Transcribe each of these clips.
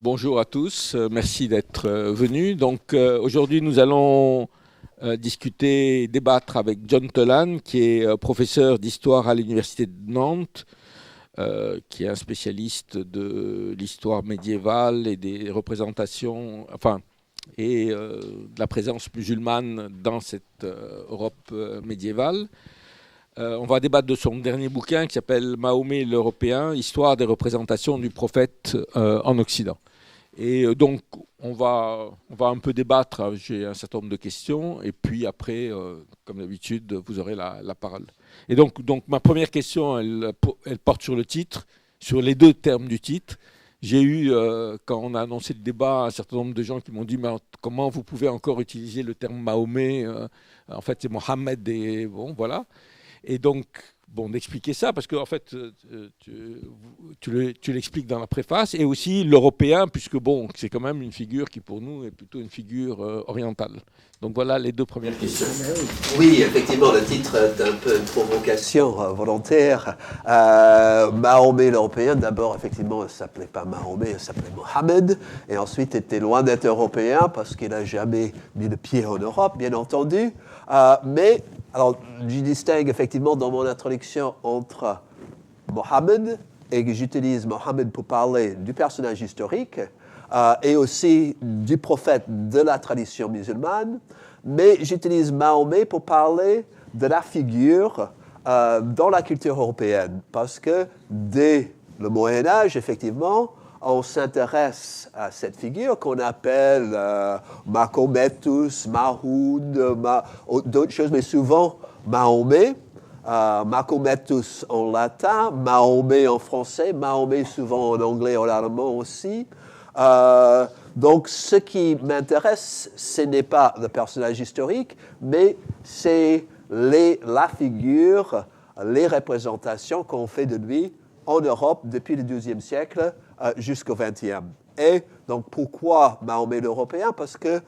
Bonjour à tous, merci d'être venus. Donc aujourd'hui nous allons discuter, débattre avec John Tolan, qui est professeur d'histoire à l'Université de Nantes, qui est un spécialiste de l'histoire médiévale et des représentations, de la présence musulmane dans cette Europe médiévale. On va débattre de son dernier bouquin qui s'appelle Mahomet l'Européen, histoire des représentations du prophète en Occident. Et donc, on va un peu débattre. J'ai un certain nombre de questions. Et puis après, comme d'habitude, vous aurez la parole. Et donc, ma première question, elle porte sur le titre, sur les deux termes du titre. J'ai eu, quand on a annoncé le débat, un certain nombre de gens qui m'ont dit mais comment vous pouvez encore utiliser le terme Mahomet en fait, c'est Mohammed et bon, voilà. Et donc, d'expliquer ça, parce que en fait, tu l'expliques dans la préface, et aussi l'européen, puisque c'est quand même une figure qui pour nous est plutôt une figure orientale. Donc voilà les deux premières questions. Oui, effectivement, le titre est un peu une provocation volontaire. Mahomet l'Européen, d'abord, effectivement, il ne s'appelait pas Mahomet, il s'appelait Mohammed, et ensuite il était loin d'être européen, parce qu'il n'a jamais mis le pied en Europe, bien entendu. Alors, je distingue effectivement dans mon introduction entre Mohammed, et que j'utilise Mohammed pour parler du personnage historique, et aussi du prophète de la tradition musulmane, mais j'utilise Mahomet pour parler de la figure dans la culture européenne, parce que dès le Moyen-Âge, effectivement, on s'intéresse à cette figure qu'on appelle Mahometus, Mahoud, d'autres choses, mais souvent Mahomet, Mahometus en latin, Mahomet en français, Mahomet souvent en anglais et en allemand aussi. Donc ce qui m'intéresse, ce n'est pas le personnage historique, mais c'est la figure, les représentations qu'on fait de lui en Europe depuis le XIIe siècle jusqu'au XXe. Et donc pourquoi Mahomet l'Européen? Parce que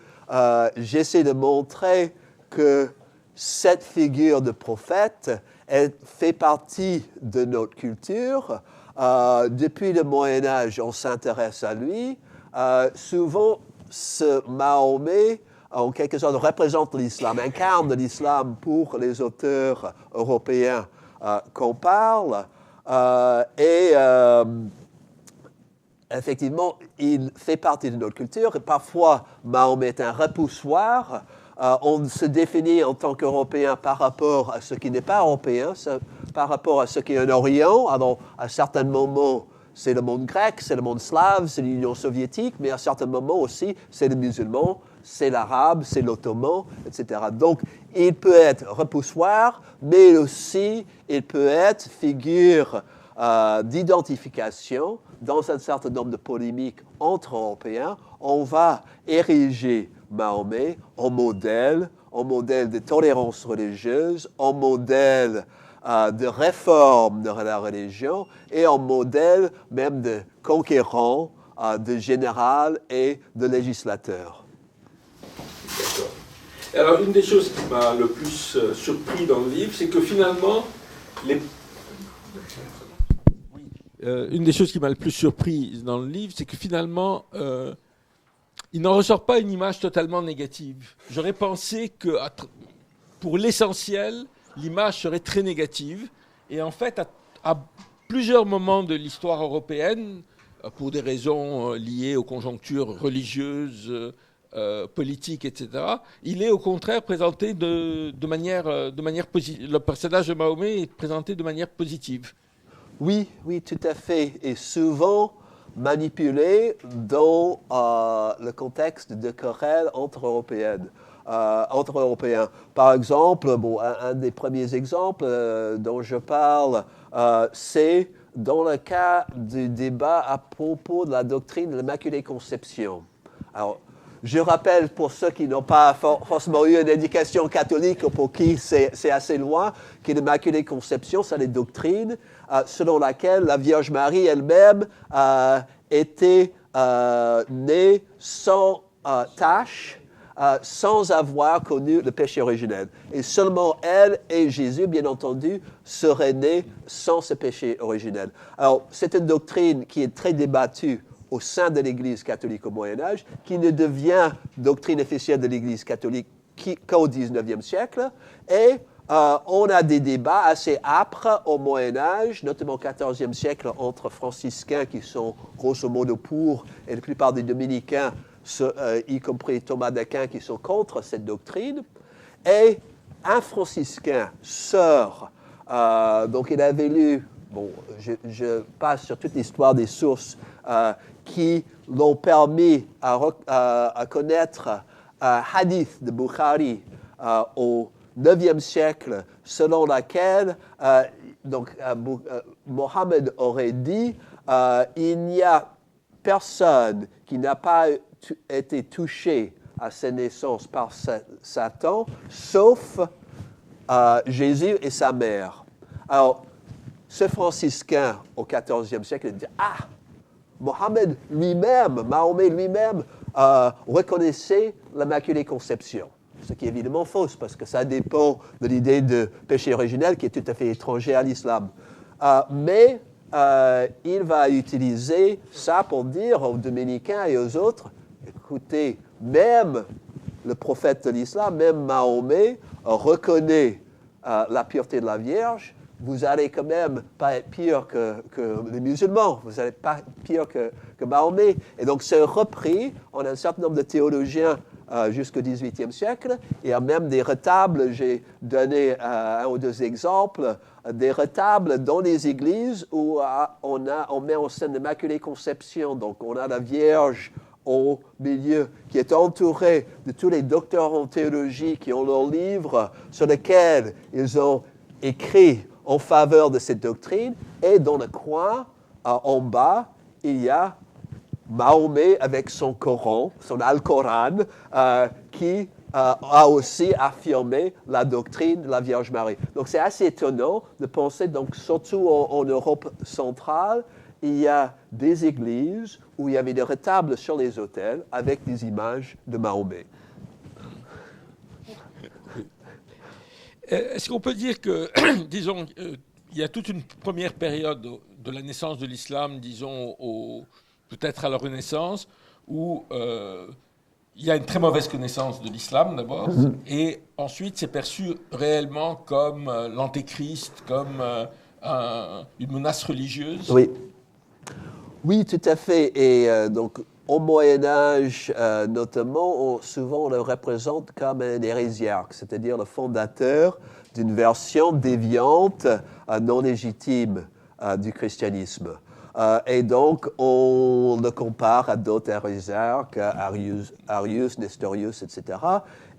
j'essaie de montrer que cette figure de prophète, elle fait partie de notre culture. Depuis le Moyen-Âge, on s'intéresse à lui. Souvent, ce Mahomet, en quelque sorte, représente l'islam, incarne l'islam pour les auteurs européens qu'on parle. Effectivement, il fait partie de notre culture. Et parfois, Mahomet est un repoussoir. On se définit en tant qu'Européen par rapport à ce qui n'est pas européen, par rapport à ce qui est en Orient. Alors, à certains moments, c'est le monde grec, c'est le monde slave, c'est l'Union soviétique, mais à certains moments aussi, c'est le musulman, c'est l'arabe, c'est l'ottoman, etc. Donc, il peut être repoussoir, mais aussi, il peut être figure d'identification dans un certain nombre de polémiques entre Européens. On va ériger Mahomet en modèle de tolérance religieuse, en modèle de réforme de la religion et en modèle même de conquérant, de général et de législateur. D'accord. Alors, une des choses qui m'a le plus surpris dans le livre, c'est que finalement, une des choses qui m'a le plus surpris dans le livre, c'est que finalement, il n'en ressort pas une image totalement négative. J'aurais pensé que, pour l'essentiel, l'image serait très négative. Et en fait, à plusieurs moments de l'histoire européenne, pour des raisons liées aux conjonctures religieuses, politiques, etc., il est au contraire présenté de manière positive. Le personnage de Mahomet est présenté de manière positive. Oui, tout à fait. Et souvent manipulé dans le contexte de querelles entre Européens. Par exemple, un des premiers exemples dont je parle, c'est dans le cas du débat à propos de la doctrine de l'Immaculée Conception. Alors, je rappelle pour ceux qui n'ont pas forcément eu une éducation catholique, pour qui c'est assez loin, que l'Immaculée Conception, c'est les doctrines selon laquelle la Vierge Marie elle-même était née sans tâche, sans avoir connu le péché originel. Et seulement elle et Jésus, bien entendu, seraient nés sans ce péché originel. Alors, c'est une doctrine qui est très débattue au sein de l'Église catholique au Moyen-Âge, qui ne devient doctrine officielle de l'Église catholique qu'au XIXe siècle. Et on a des débats assez âpres au Moyen-Âge, notamment au XIVe siècle, entre franciscains qui sont grosso modo pour, et la plupart des dominicains, y compris Thomas d'Aquin, qui sont contre cette doctrine. Et un franciscain sort, donc il avait lu, bon, je passe sur toute l'histoire des sources qui l'ont permis à connaître hadith de Bukhari au IXe siècle, selon laquelle Mohammed aurait dit il n'y a personne qui n'a pas été touché à sa naissance par Satan, sauf Jésus et sa mère. Alors, ce franciscain au XIVe siècle dit Mohammed lui-même, Mahomet lui-même, reconnaissait l'Immaculée Conception. Ce qui est évidemment fausse, parce que ça dépend de l'idée de péché originel qui est tout à fait étranger à l'islam. Mais il va utiliser ça pour dire aux dominicains et aux autres, écoutez, même le prophète de l'islam, même Mahomet, reconnaît la pureté de la Vierge. Vous n'allez quand même pas être pire que les musulmans, vous n'allez pas être pire que Mahomet. Et donc c'est repris, on a un certain nombre de théologiens jusqu'au XVIIIe siècle. Il y a même des retables, j'ai donné un ou deux exemples, des retables dans les églises où on met en scène l'Immaculée Conception. Donc on a la Vierge au milieu, qui est entourée de tous les docteurs en théologie qui ont leurs livres sur lesquels ils ont écrit en faveur de cette doctrine. Et dans le coin, en bas, il y a Mahomet avec son Coran, son Al-Coran, qui a aussi affirmé la doctrine de la Vierge Marie. Donc c'est assez étonnant de penser, donc, surtout en Europe centrale, il y a des églises où il y avait des retables sur les autels avec des images de Mahomet. Est-ce qu'on peut dire que, disons, il y a toute une première période de la naissance de l'islam, disons, peut-être à la Renaissance, où il y a une très mauvaise connaissance de l'islam d'abord, et ensuite c'est perçu réellement comme l'antéchrist, comme une menace religieuse? Oui. Oui, tout à fait. Et donc, au Moyen-Âge, notamment, souvent on le représente comme un hérésiarque, c'est-à-dire le fondateur d'une version déviante, non légitime du christianisme. Et donc, on le compare à d'autres hérésiarques, Arius, Nestorius, etc.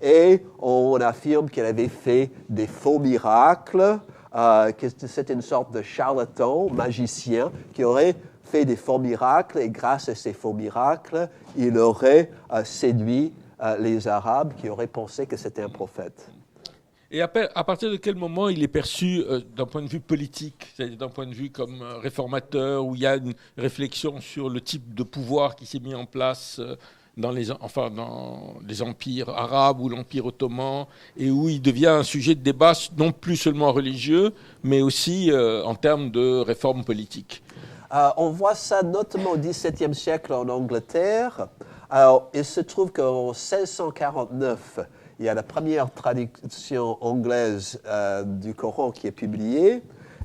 Et on affirme qu'il avait fait des faux miracles, que c'était une sorte de charlatan, magicien, qui aurait fait des faux miracles, et grâce à ces faux miracles, il aurait séduit les Arabes qui auraient pensé que c'était un prophète. Et à partir de quel moment il est perçu d'un point de vue politique, c'est-à-dire d'un point de vue comme réformateur, où il y a une réflexion sur le type de pouvoir qui s'est mis en place dans les empires arabes ou l'Empire ottoman, et où il devient un sujet de débat non plus seulement religieux, mais aussi en termes de réforme politique? On voit ça notamment au XVIIe siècle en Angleterre. Alors, il se trouve qu'en 1649, il y a la première traduction anglaise du Coran qui est publiée.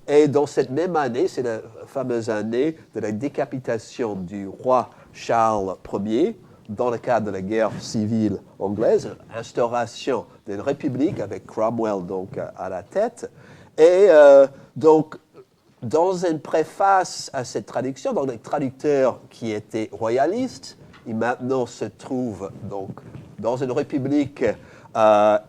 Et dans cette même année, c'est la fameuse année de la décapitation du roi Charles Ier, dans le cadre de la guerre civile anglaise, instauration d'une république avec Cromwell donc à la tête. Et donc, dans une préface à cette traduction, donc le traducteur qui était royaliste, il maintenant se trouve donc dans une république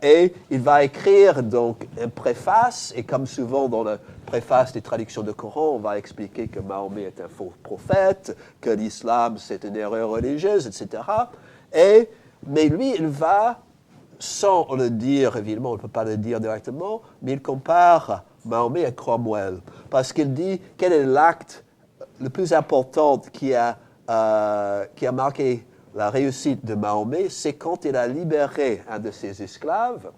et il va écrire donc une préface, et comme souvent dans la préface des traductions de Coran, on va expliquer que Mahomet est un faux prophète, que l'islam c'est une erreur religieuse, etc. Mais lui, il va, sans le dire, évidemment, on ne peut pas le dire directement, mais il compare Mahomet à Cromwell, parce qu'il dit quel est l'acte le plus important qui a marqué la réussite de Mahomet, c'est quand il a libéré un de ses esclaves,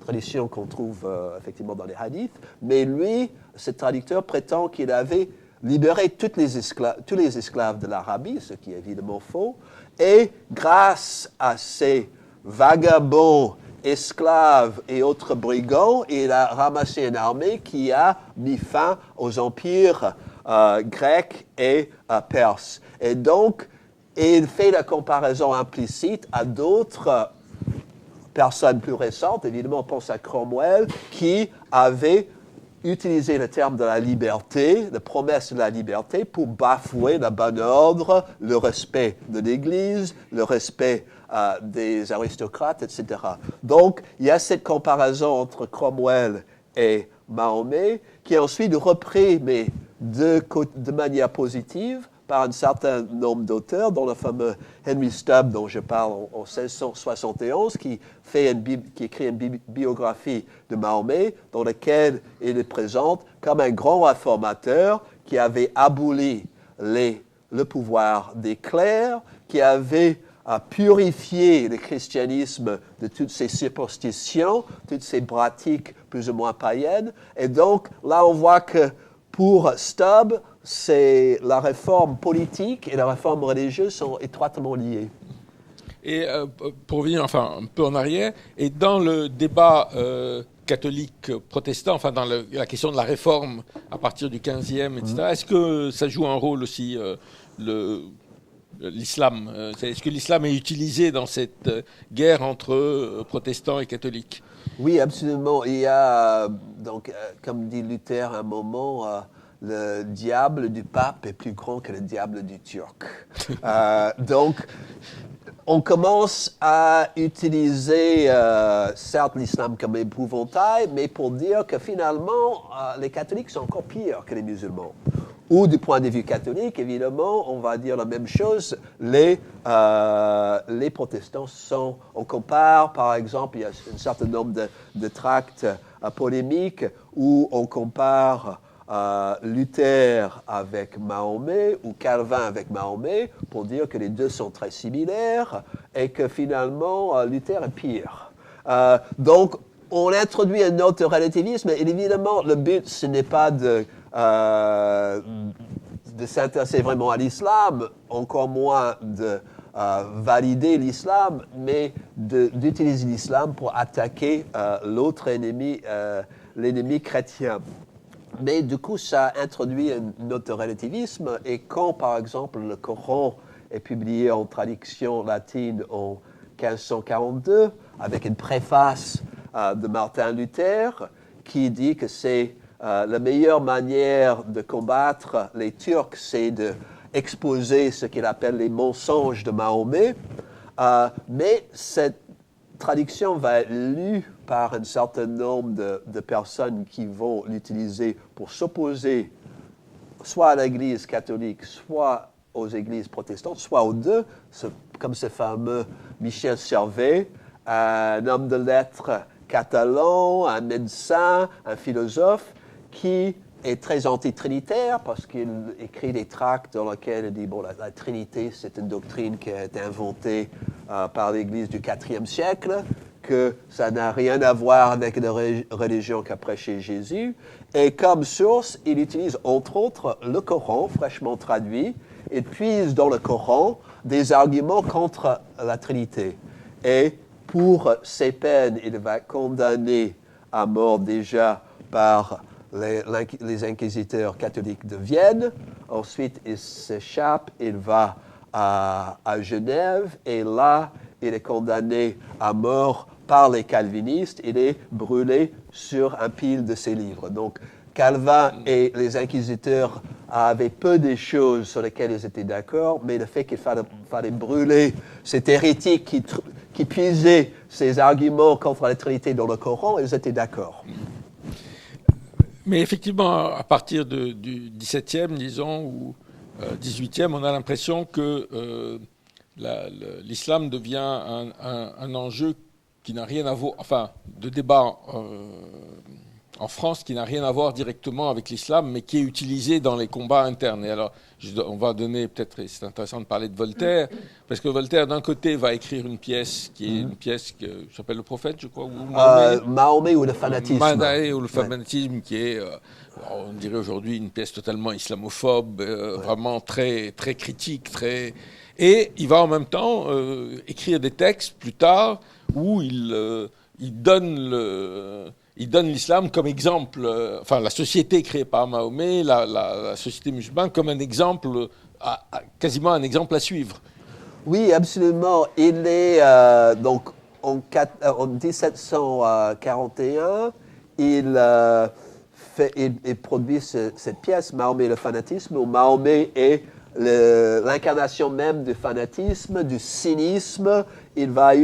tradition qu'on trouve effectivement dans les hadiths, mais lui, ce traducteur prétend qu'il avait libérer tous les esclaves de l'Arabie, ce qui est évidemment faux, et grâce à ces vagabonds, esclaves et autres brigands, il a ramassé une armée qui a mis fin aux empires grecs et perses. Et donc, il fait la comparaison implicite à d'autres personnes plus récentes, évidemment on pense à Cromwell, qui avait utilisé le terme de la liberté, la promesse de la liberté, pour bafouer le bon ordre, le respect de l'Église, le respect des aristocrates, etc. Donc, il y a cette comparaison entre Cromwell et Mahomet, qui est ensuite repris, mais de manière positive, par un certain nombre d'auteurs, dont le fameux Henry Stubb, dont je parle en 1671, qui écrit une biographie de Mahomet, dans laquelle il le présente comme un grand réformateur qui avait aboli le pouvoir des clercs, qui avait purifié le christianisme de toutes ses superstitions, toutes ses pratiques plus ou moins païennes. Et donc, là, on voit que pour Stubb, c'est la réforme politique et la réforme religieuse sont étroitement liées. Et pour revenir un peu en arrière, et dans le débat catholique protestant, dans la question de la réforme à partir du 15e, etc., est-ce que ça joue un rôle aussi, l'islam? Est-ce que l'islam est utilisé dans cette guerre entre protestants et catholiques? Oui, absolument. Il y a, donc, comme dit Luther à un moment, le diable du pape est plus grand que le diable du turc. Donc, on commence à utiliser, certes, l'islam comme épouvantail, mais pour dire que finalement, les catholiques sont encore pires que les musulmans. Ou du point de vue catholique, évidemment, on va dire la même chose. Les protestants sont, on compare, par exemple, il y a un certain nombre de tracts polémiques où on compare Luther avec Mahomet ou Calvin avec Mahomet pour dire que les deux sont très similaires et que finalement Luther est pire. Donc on introduit un autre relativisme et évidemment le but ce n'est pas de s'intéresser vraiment à l'islam, encore moins de valider l'islam, mais d'utiliser l'islam pour attaquer l'autre ennemi, l'ennemi chrétien. Mais du coup, ça introduit un autre relativisme. Et quand, par exemple, le Coran est publié en traduction latine en 1542, avec une préface de Martin Luther, qui dit que c'est la meilleure manière de combattre les Turcs, c'est d'exposer ce qu'il appelle les mensonges de Mahomet. Mais cette traduction va être lue par un certain nombre de personnes qui vont l'utiliser pour s'opposer soit à l'Église catholique, soit aux églises protestantes, soit aux deux, comme ce fameux Michel Servet, un homme de lettres catalan, un médecin, un philosophe, qui est très anti-trinitaire parce qu'il écrit des tracts dans lesquels il dit la Trinité, c'est une doctrine qui a été inventée par l'Église du IVe siècle, que ça n'a rien à voir avec la religion qu'a prêché Jésus. Et comme source, il utilise entre autres le Coran, fraîchement traduit. Il puise dans le Coran des arguments contre la Trinité. Et pour ces peines, il va condamner à mort déjà par les inquisiteurs catholiques de Vienne. Ensuite, il s'échappe, il va à Genève, et là, il est condamné à mort par les calvinistes. Il est brûlé sur un pile de ses livres. Donc, Calvin et les inquisiteurs avaient peu des choses sur lesquelles ils étaient d'accord, mais le fait qu'il fallait brûler cet hérétique qui puisait ses arguments contre la Trinité dans le Coran, ils étaient d'accord. Mais effectivement, à partir du XVIIe, disons, ou XVIIIe, on a l'impression que l'islam devient un enjeu qui n'a rien à voir, de débat en France qui n'a rien à voir directement avec l'islam, mais qui est utilisé dans les combats internes. Et alors, on va donner peut-être, et c'est intéressant de parler de Voltaire, parce que Voltaire, d'un côté, va écrire une pièce qui est une pièce qui s'appelle Le Prophète, je crois, ou Mahomet ou le fanatisme. Mahomet ou le fanatisme, qui est, on dirait aujourd'hui, une pièce totalement islamophobe, vraiment très, très critique, très... Et il va en même temps écrire des textes plus tard où il donne l'islam comme exemple, enfin la société créée par Mahomet, la société musulmane, comme un exemple, quasiment un exemple à suivre. Oui, absolument. Il est donc en 1741, il produit cette pièce, Mahomet et le fanatisme, où Mahomet est l'incarnation même du fanatisme, du cynisme. Il va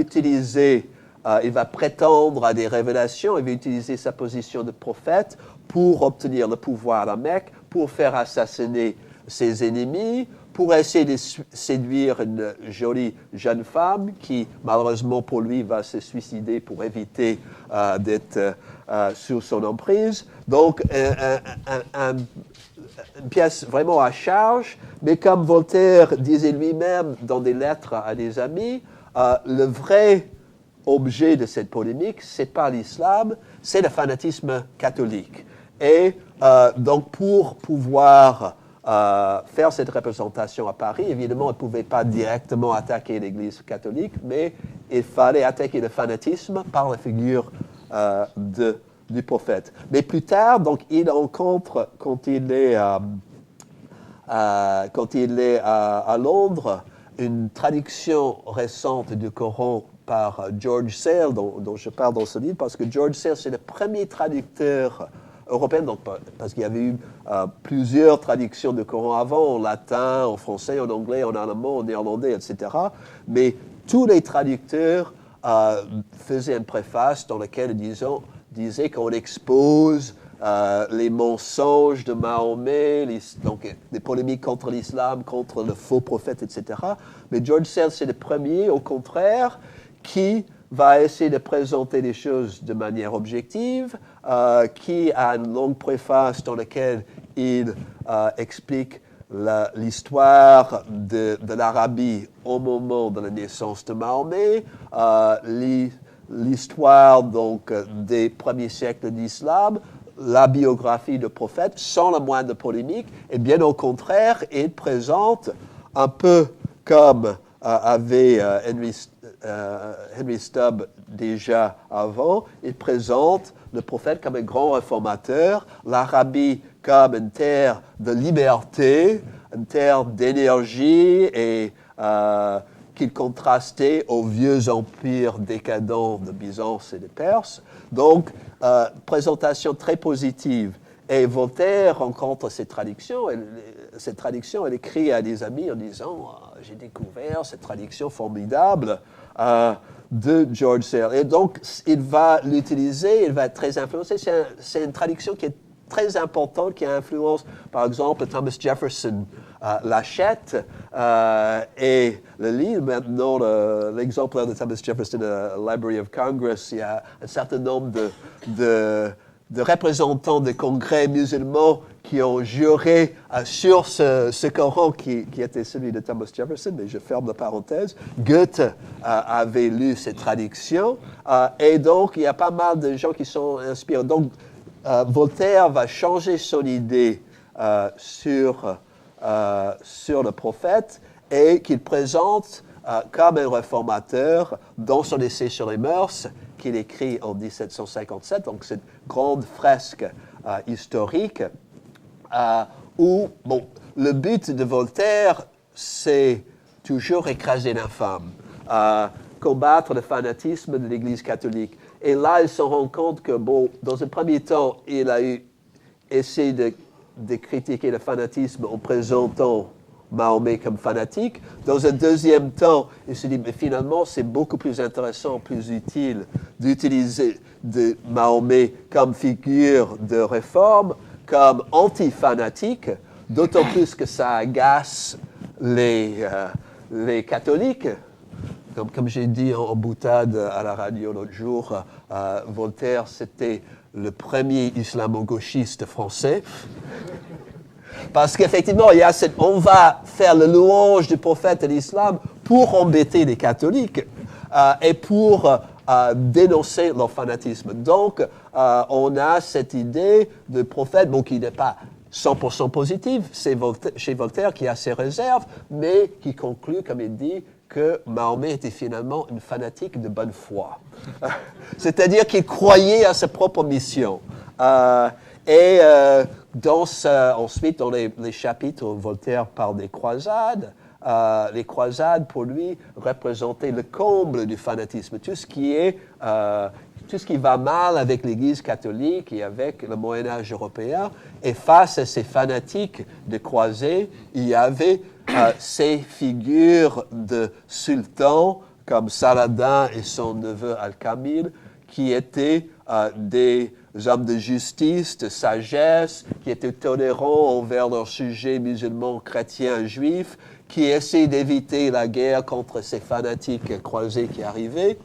prétendre à des révélations, il va utiliser sa position de prophète pour obtenir le pouvoir à la Mecque, pour faire assassiner ses ennemis, pour essayer de séduire une jolie jeune femme qui, malheureusement pour lui, va se suicider pour éviter d'être sous son emprise. Donc, une pièce vraiment à charge, mais comme Voltaire disait lui-même dans des lettres à des amis, le vrai objet de cette polémique, c'est pas l'islam, c'est le fanatisme catholique. Et donc pour pouvoir faire cette représentation à Paris, évidemment, il ne pouvait pas directement attaquer l'Église catholique, mais il fallait attaquer le fanatisme par la figure du prophète. Mais plus tard, donc, il rencontre, quand il est à Londres, une traduction récente du Coran par George Sale, dont je parle dans ce livre, parce que George Sale, c'est le premier traducteur européen, donc, parce qu'il y avait eu plusieurs traductions du Coran avant, en latin, en français, en anglais, en allemand, en néerlandais, etc. Mais tous les traducteurs faisaient une préface dans laquelle, disait qu'on expose les mensonges de Mahomet, donc des polémiques contre l'islam, contre le faux prophète, etc. Mais George Sale, c'est le premier, au contraire, qui va essayer de présenter les choses de manière objective, qui a une longue préface dans laquelle il explique l'histoire de l'Arabie au moment de la naissance de Mahomet, l'histoire donc des premiers siècles d'islam, la biographie du prophète, sans la moindre polémique, et bien au contraire, il présente un peu comme avait Henry Stubb déjà avant, il présente le prophète comme un grand réformateur, l'Arabie comme une terre de liberté, une terre d'énergie et qu'il contrastait aux vieux empires décadents de Byzance et de Perse. Donc, présentation très positive. Et Voltaire rencontre cette traduction, elle écrit à des amis en disant « J'ai découvert cette traduction formidable de George Sale ». Et donc, il va l'utiliser, il va être très influencé. C'est une traduction qui est très importante, qui influence, par exemple, Thomas Jefferson l'achète et le lit. Maintenant, l'exemplaire de Thomas Jefferson à la Library of Congress, il y a un certain nombre de représentants des congrès musulmans qui ont juré sur ce Coran qui était celui de Thomas Jefferson, mais je ferme la parenthèse. Goethe avait lu cette traduction, et donc il y a pas mal de gens qui sont inspirés. Donc Voltaire va changer son idée sur le prophète et qu'il présente comme un réformateur dans son essai sur les mœurs qu'il écrit en 1757, donc cette grande fresque historique où le but de Voltaire, c'est toujours écraser l'infâme, combattre le fanatisme de l'Église catholique. Et là, il se rend compte que, dans un premier temps, il a essayé de critiquer le fanatisme en présentant Mahomet comme fanatique. Dans un deuxième temps, il se dit, mais finalement, c'est beaucoup plus intéressant, plus utile d'utiliser Mahomet comme figure de réforme, comme anti-fanatique, d'autant plus que ça agace les catholiques. Comme j'ai dit en boutade à la radio l'autre jour, Voltaire, c'était le premier islamo-gauchiste français. Parce qu'effectivement, il y a on va faire le louange du prophète de l'islam pour embêter les catholiques et pour dénoncer leur fanatisme. Donc, on a cette idée de prophète, bon, qui n'est pas 100% positive, c'est chez Voltaire qui a ses réserves, mais qui conclut, comme il dit, que Mahomet était finalement une fanatique de bonne foi. C'est-à-dire qu'il croyait à sa propre mission. Ensuite, dans les chapitres où Voltaire parle des croisades, les croisades, pour lui, représentaient le comble du fanatisme. Tout ce qui va mal avec l'Église catholique et avec le Moyen-Âge européen. Et face à ces fanatiques de croisés, il y avait ces figures de sultans comme Saladin et son neveu Al-Kamil, qui étaient des hommes de justice, de sagesse, qui étaient tolérants envers leurs sujets musulmans, chrétiens, juifs, qui essayaient d'éviter la guerre contre ces fanatiques croisés qui arrivaient,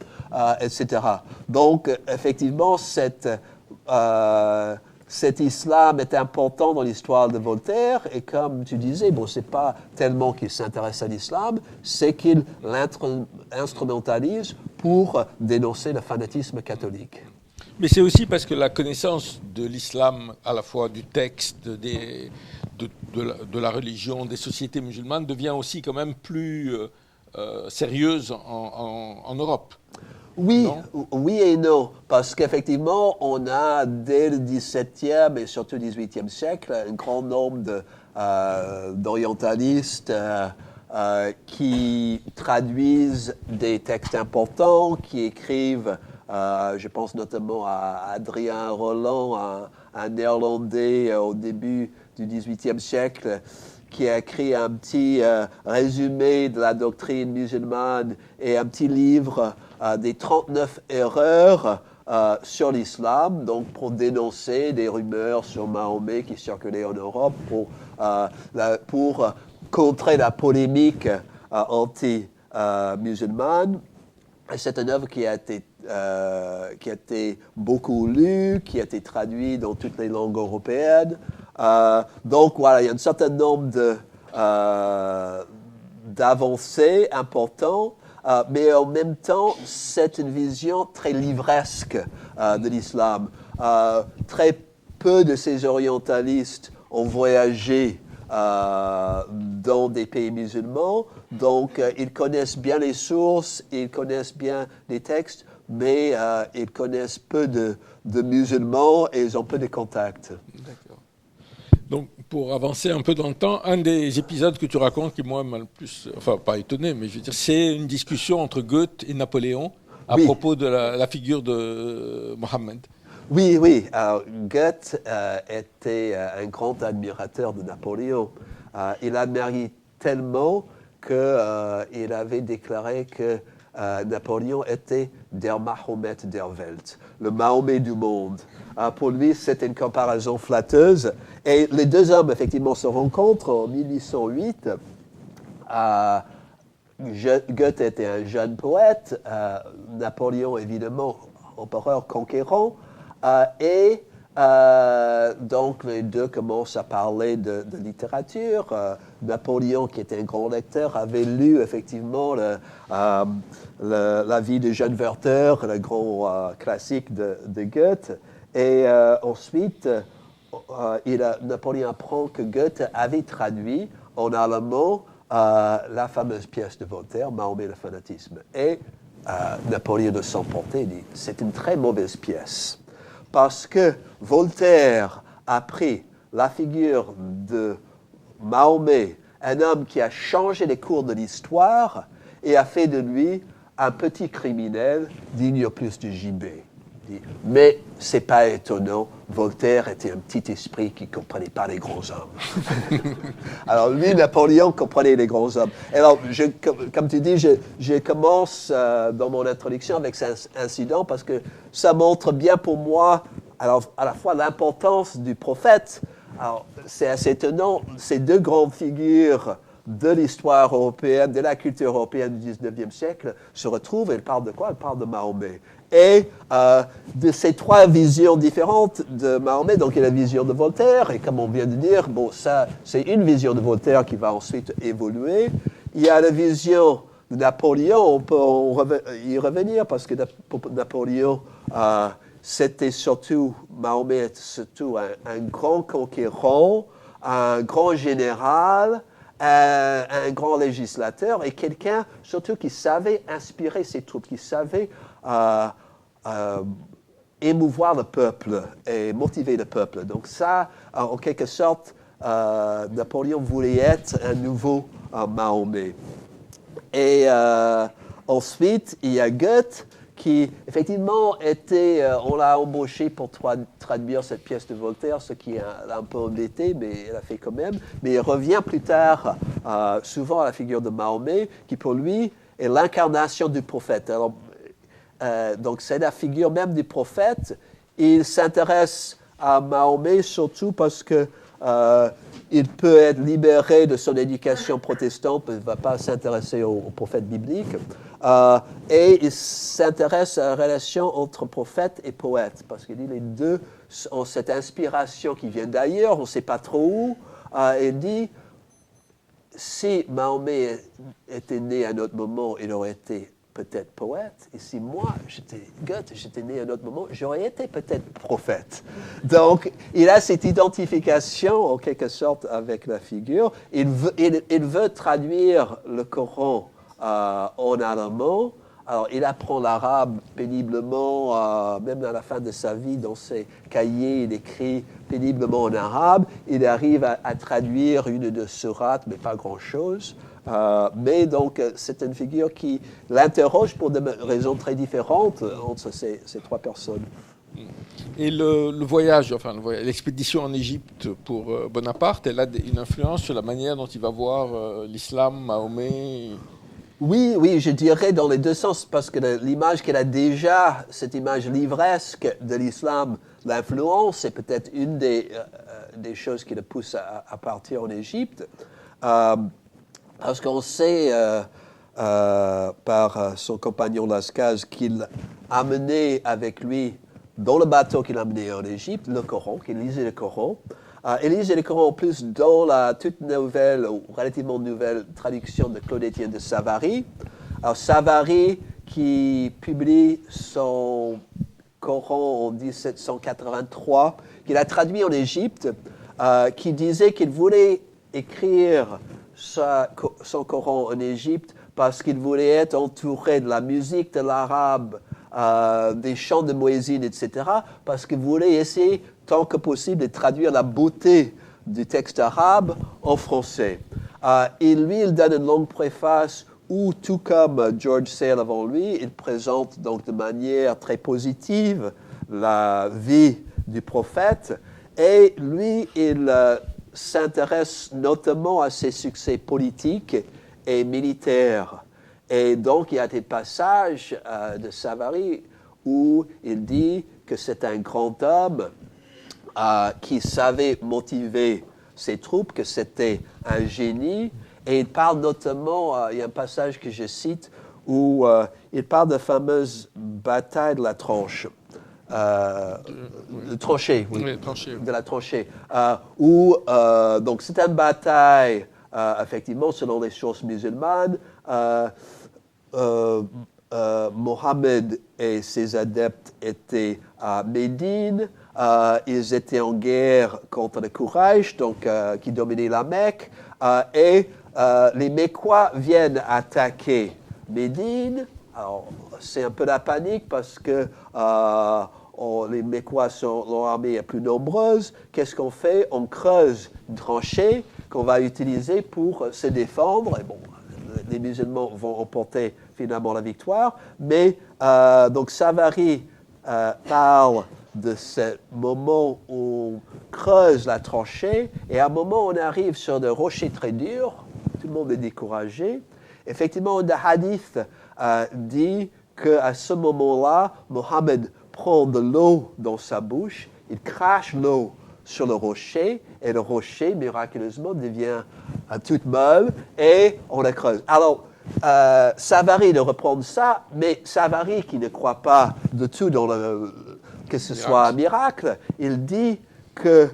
etc. Donc, effectivement, cet islam est important dans l'histoire de Voltaire, et comme tu disais, bon, c'est pas tellement qu'il s'intéresse à l'islam, c'est qu'il l'instrumentalise pour dénoncer le fanatisme catholique. Mais c'est aussi parce que la connaissance de l'islam, à la fois du texte, de la religion, des sociétés musulmanes, devient aussi quand même plus sérieuse en Europe. Oui, oui et non, parce qu'effectivement, on a dès le XVIIe et surtout le XVIIIe siècle un grand nombre d'orientalistes qui traduisent des textes importants, qui écrivent, je pense notamment à Adrien Roland, un néerlandais au début du XVIIIe siècle, qui a écrit un petit résumé de la doctrine musulmane et un petit livre des 39 erreurs sur l'islam, donc pour dénoncer des rumeurs sur Mahomet qui circulaient en Europe, pour contrer la polémique anti-musulmane. C'est une œuvre qui a été beaucoup lue, qui a été traduite dans toutes les langues européennes. Donc voilà, il y a un certain nombre d'avancées importantes, mais en même temps, c'est une vision très livresque de l'islam. Très peu de ces orientalistes ont voyagé dans des pays musulmans, donc ils connaissent bien les sources, ils connaissent bien les textes, mais ils connaissent peu de musulmans et ils ont peu de contacts. D'accord. Donc, pour avancer un peu dans le temps, un des épisodes que tu racontes qui, moi, m'a le plus, enfin, pas étonné, mais je veux dire, c'est une discussion entre Goethe et Napoléon à propos de la figure de Mohammed. Oui, oui. Alors, Goethe était un grand admirateur de Napoléon. Il admirait tellement qu'il avait déclaré que Napoléon était der Mahomet der Welt, le Mahomet du monde. Pour lui, c'était une comparaison flatteuse. Et les deux hommes, effectivement, se rencontrent en 1808. Goethe était un jeune poète, Napoléon, évidemment, empereur conquérant. Donc, les deux commencent à parler de littérature. Napoléon, qui était un grand lecteur, avait lu effectivement la vie de Jean Werther, le grand classique de Goethe. Et ensuite, Napoléon apprend que Goethe avait traduit en allemand la fameuse pièce de Voltaire, Mahomet le fanatisme. Et Napoléon de s'emporter dit « c'est une très mauvaise pièce ». Parce que Voltaire a pris la figure de Mahomet, un homme qui a changé les cours de l'histoire et a fait de lui un petit criminel digne plus du gibet. Mais ce n'est pas étonnant, Voltaire était un petit esprit qui ne comprenait pas les grands hommes. Alors lui, Napoléon, comprenait les grands hommes. Alors, comme tu dis, je commence dans mon introduction avec cet incident parce que ça montre bien pour moi alors, à la fois l'importance du prophète. Alors, c'est assez étonnant, ces deux grandes figures de l'histoire européenne, de la culture européenne du 19e siècle se retrouvent. Elle parle de quoi? Elle parle de Mahomet. Et de ces trois visions différentes de Mahomet, donc il y a la vision de Voltaire, et comme on vient de dire, bon, ça, c'est une vision de Voltaire qui va ensuite évoluer. Il y a la vision de Napoléon, on peut y revenir, parce que pour Napoléon, c'était surtout, Mahomet était surtout un grand conquérant, un grand général, un grand législateur, et quelqu'un surtout qui savait inspirer ses troupes, qui savait émouvoir le peuple et motiver le peuple. Donc ça, en quelque sorte, Napoléon voulait être un nouveau Mahomet. Et ensuite, il y a Goethe qui, effectivement, on l'a embauché pour traduire cette pièce de Voltaire, ce qui l'a un peu embêté, mais elle a fait quand même. Mais il revient plus tard, souvent à la figure de Mahomet, qui pour lui est l'incarnation du prophète. Alors, donc c'est la figure même du prophète. Il s'intéresse à Mahomet surtout parce que il peut être libéré de son éducation protestante, il ne va pas s'intéresser au prophète biblique. Et il s'intéresse à la relation entre prophète et poète, parce qu'il dit les deux ont cette inspiration qui vient d'ailleurs, on ne sait pas trop où. Il dit, si Mahomet était né à un autre moment, il aurait été peut-être poète, et si moi, j'étais né à un autre moment, j'aurais été peut-être prophète. Donc, il a cette identification, en quelque sorte, avec la figure. Il veut traduire le Coran en allemand. Alors, il apprend l'arabe péniblement, même à la fin de sa vie, dans ses cahiers, il écrit péniblement en arabe. Il arrive à traduire une de sourates, mais pas grand-chose. Mais donc, c'est une figure qui l'interroge pour des raisons très différentes entre ces trois personnes. Et le voyage, enfin l'expédition en Égypte pour Bonaparte, elle a une influence sur la manière dont il va voir l'islam, Mahomet. Oui, je dirais dans les deux sens, parce que l'image qu'elle a déjà, cette image livresque de l'islam, l'influence, c'est peut-être une des choses qui le pousse à partir en Égypte. Parce qu'on sait par son compagnon Lascaz qu'il a amené avec lui, dans le bateau qu'il a amené en Égypte, le Coran, qu'il lisait le Coran. Il lisait le Coran en plus dans la toute nouvelle, ou relativement nouvelle traduction de Claude-Étienne de Savary. Alors Savary qui publie son Coran en 1783, qu'il a traduit en Égypte, qui disait qu'il voulait écrire son Coran en Égypte parce qu'il voulait être entouré de la musique de l'arabe, des chants de Moïsine, etc., parce qu'il voulait essayer, tant que possible, de traduire la beauté du texte arabe en français. Et lui, il donne une longue préface où, tout comme George Sale avant lui, il présente donc de manière très positive la vie du prophète. Et lui, il s'intéresse notamment à ses succès politiques et militaires. Et donc, il y a des passages de Savary où il dit que c'est un grand homme qui savait motiver ses troupes, que c'était un génie. Et il parle notamment, il y a un passage que je cite, où il parle de la fameuse bataille de la tranche. De tranchée, oui. Oui, tranchée. De la tranchée. Où, donc, c'est une bataille, effectivement, selon les sources musulmanes. Mohammed et ses adeptes étaient à Médine. Ils étaient en guerre contre les Quraysh, donc qui dominaient la Mecque. Et les Mécois viennent attaquer Médine. Alors, c'est un peu la panique parce que les Mécois leur armée est plus nombreuse. Qu'est-ce qu'on fait? On creuse une tranchée qu'on va utiliser pour se défendre. Et bon, les musulmans vont remporter finalement la victoire. Mais donc Savary parle de ce moment où on creuse la tranchée et à un moment on arrive sur des rochers très durs. Tout le monde est découragé. Effectivement, le hadith dit qu'à ce moment-là, Mohammed prend de l'eau dans sa bouche, il crache l'eau sur le rocher, et le rocher, miraculeusement, devient toute molle, et on la creuse. Alors, Savary de reprendre ça, mais Savary qui ne croit pas du tout que ce soit un miracle, il dit que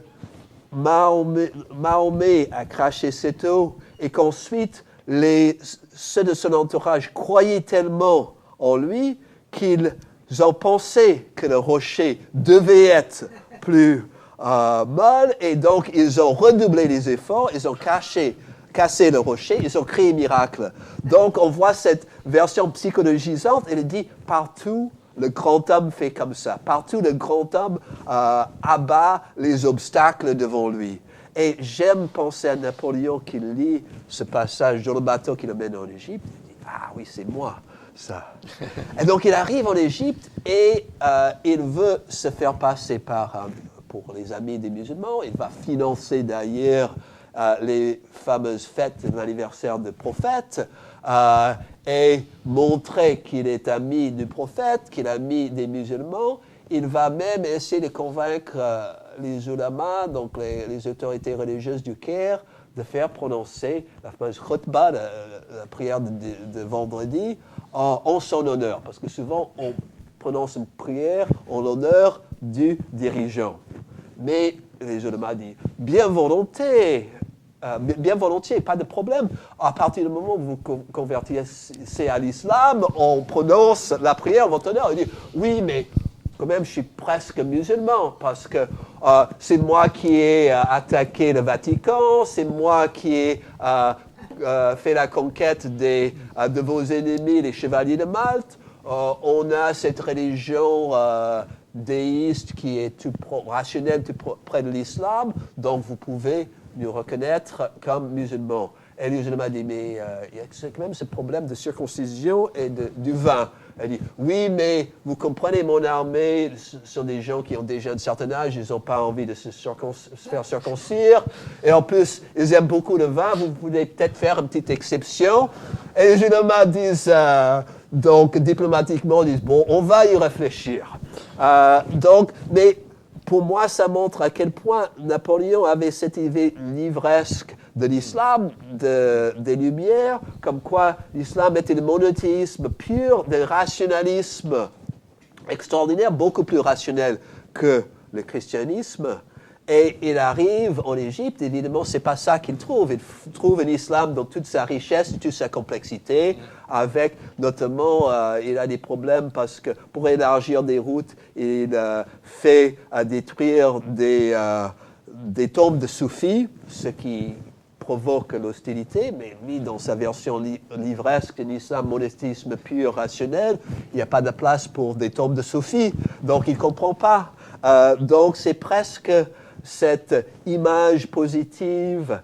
Mahomet a craché cette eau et qu'ensuite ceux de son entourage croyaient tellement en lui qu'ils ont pensé que le rocher devait être plus molle et donc ils ont redoublé les efforts, ils ont cassé le rocher, ils ont créé un miracle. Donc on voit cette version psychologisante, elle dit partout le grand homme fait comme ça. Partout, le grand homme abat les obstacles devant lui. Et j'aime penser à Napoléon qui lit ce passage dans le bateau qui le mène en Égypte. Il dit, ah oui, c'est moi, ça. Et donc, il arrive en Égypte et il veut se faire passer pour les amis des musulmans. Il va financer d'ailleurs les fameuses fêtes de l'anniversaire du prophète. Et montrer qu'il est ami du prophète, qu'il est ami des musulmans. Il va même essayer de convaincre les ulamas, donc les autorités religieuses du Caire, de faire prononcer la fameuse khutbah, la prière de vendredi, en son honneur. Parce que souvent, on prononce une prière en l'honneur du dirigeant. Mais les ulamas disent, bien volontiers, pas de problème. À partir du moment où vous convertissez à l'islam, on prononce la prière en votre honneur. Il dit, oui, mais quand même, je suis presque musulman, parce que c'est moi qui ai attaqué le Vatican, c'est moi qui ai fait la conquête de vos ennemis, les chevaliers de Malte. On a cette religion déiste qui est tout rationnelle, tout près de l'islam, donc vous pouvez nous reconnaître comme musulmans. Et le musulman dit, mais il y a quand même ce problème de circoncision et du vin. Elle dit, oui, mais vous comprenez, mon armée, ce sont des gens qui ont déjà un certain âge, ils n'ont pas envie de se faire circoncire. Et en plus, ils aiment beaucoup le vin, vous pouvez peut-être faire une petite exception. Et les musulmans disent, donc diplomatiquement, disent, bon, on va y réfléchir. Mais pour moi, ça montre à quel point Napoléon avait cette idée livresque de l'islam, des Lumières, comme quoi l'islam était le monothéisme pur, le rationalisme extraordinaire, beaucoup plus rationnel que le christianisme. Et il arrive en Égypte, évidemment, c'est pas ça qu'il trouve. Il trouve un islam dans toute sa richesse, toute sa complexité, avec notamment, il a des problèmes parce que pour élargir des routes, il fait détruire des tombes de soufis, ce qui provoque l'hostilité, mais lui, dans sa version livresque, un islam monothéisme pur, rationnel, il n'y a pas de place pour des tombes de soufis, donc il ne comprend pas. Donc c'est presque cette image positive,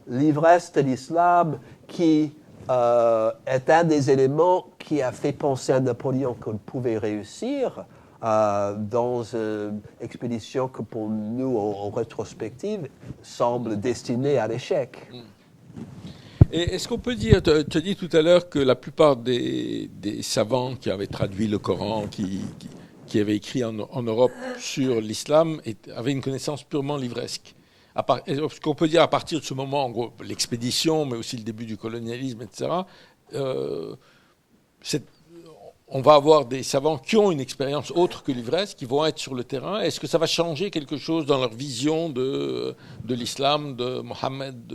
livresque de l'islam, qui est un des éléments qui a fait penser à Napoléon qu'on pouvait réussir dans une expédition que pour nous, en rétrospective, semble destinée à l'échec. Et est-ce qu'on peut dire, tu as dit tout à l'heure que la plupart des savants qui avaient traduit le Coran, qui avaient écrit en Europe sur l'islam, avaient une connaissance purement livresque. Est-ce qu'on peut dire à partir de ce moment, en gros, l'expédition, mais aussi le début du colonialisme, etc., on va avoir des savants qui ont une expérience autre que livresque, qui vont être sur le terrain. Est-ce que ça va changer quelque chose dans leur vision de l'islam, de Mohammed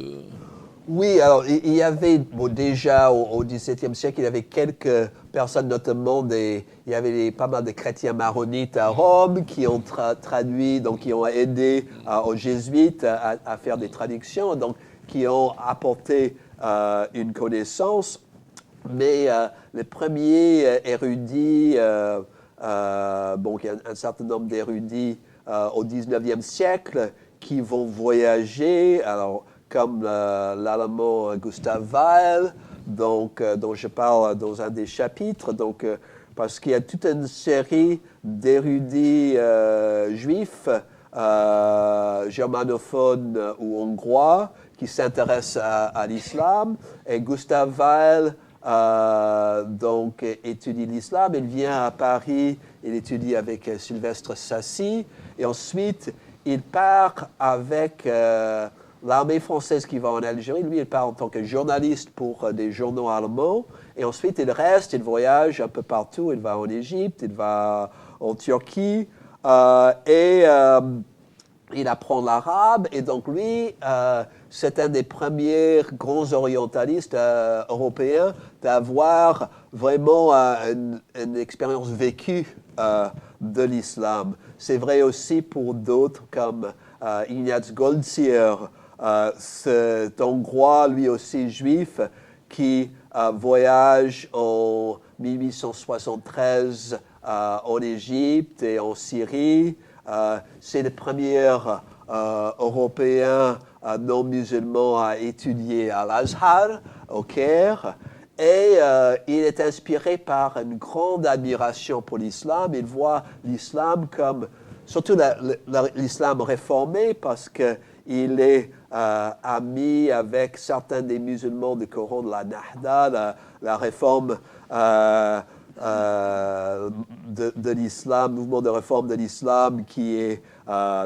Oui, alors il y avait déjà au XVIIe siècle, il y avait quelques personnes, notamment il y avait pas mal de chrétiens maronites à Rome qui ont traduit, donc qui ont aidé aux jésuites à faire des traductions, donc qui ont apporté une connaissance. Mais les premiers érudits, il y a un certain nombre d'érudits au XIXe siècle qui vont voyager, alors comme l'allemand Gustav Weil, donc, dont je parle dans un des chapitres, donc, parce qu'il y a toute une série d'érudits juifs, germanophones ou hongrois, qui s'intéressent à l'islam, et Gustav Weil donc étudie l'islam, il vient à Paris, il étudie avec Sylvestre Sassy, et ensuite il part avec l'armée française qui va en Algérie, lui, il part en tant que journaliste pour des journaux allemands. Et ensuite, il reste, il voyage un peu partout. Il va en Égypte, il va en Turquie. Il apprend l'arabe. Et donc, lui, c'est un des premiers grands orientalistes européens d'avoir vraiment une expérience vécue de l'islam. C'est vrai aussi pour d'autres comme Ignaz Goldziher, cet Hongrois, lui aussi juif, qui voyage en 1873 en Égypte et en Syrie. C'est le premier Européen non musulman à étudier à l'Azhar, au Caire. Et il est inspiré par une grande admiration pour l'islam. Il voit l'islam comme, surtout l'islam réformé, parce qu'il est ami avec certains des musulmans du Coran de la Nahda, la réforme de l'islam, mouvement de réforme de l'islam qui est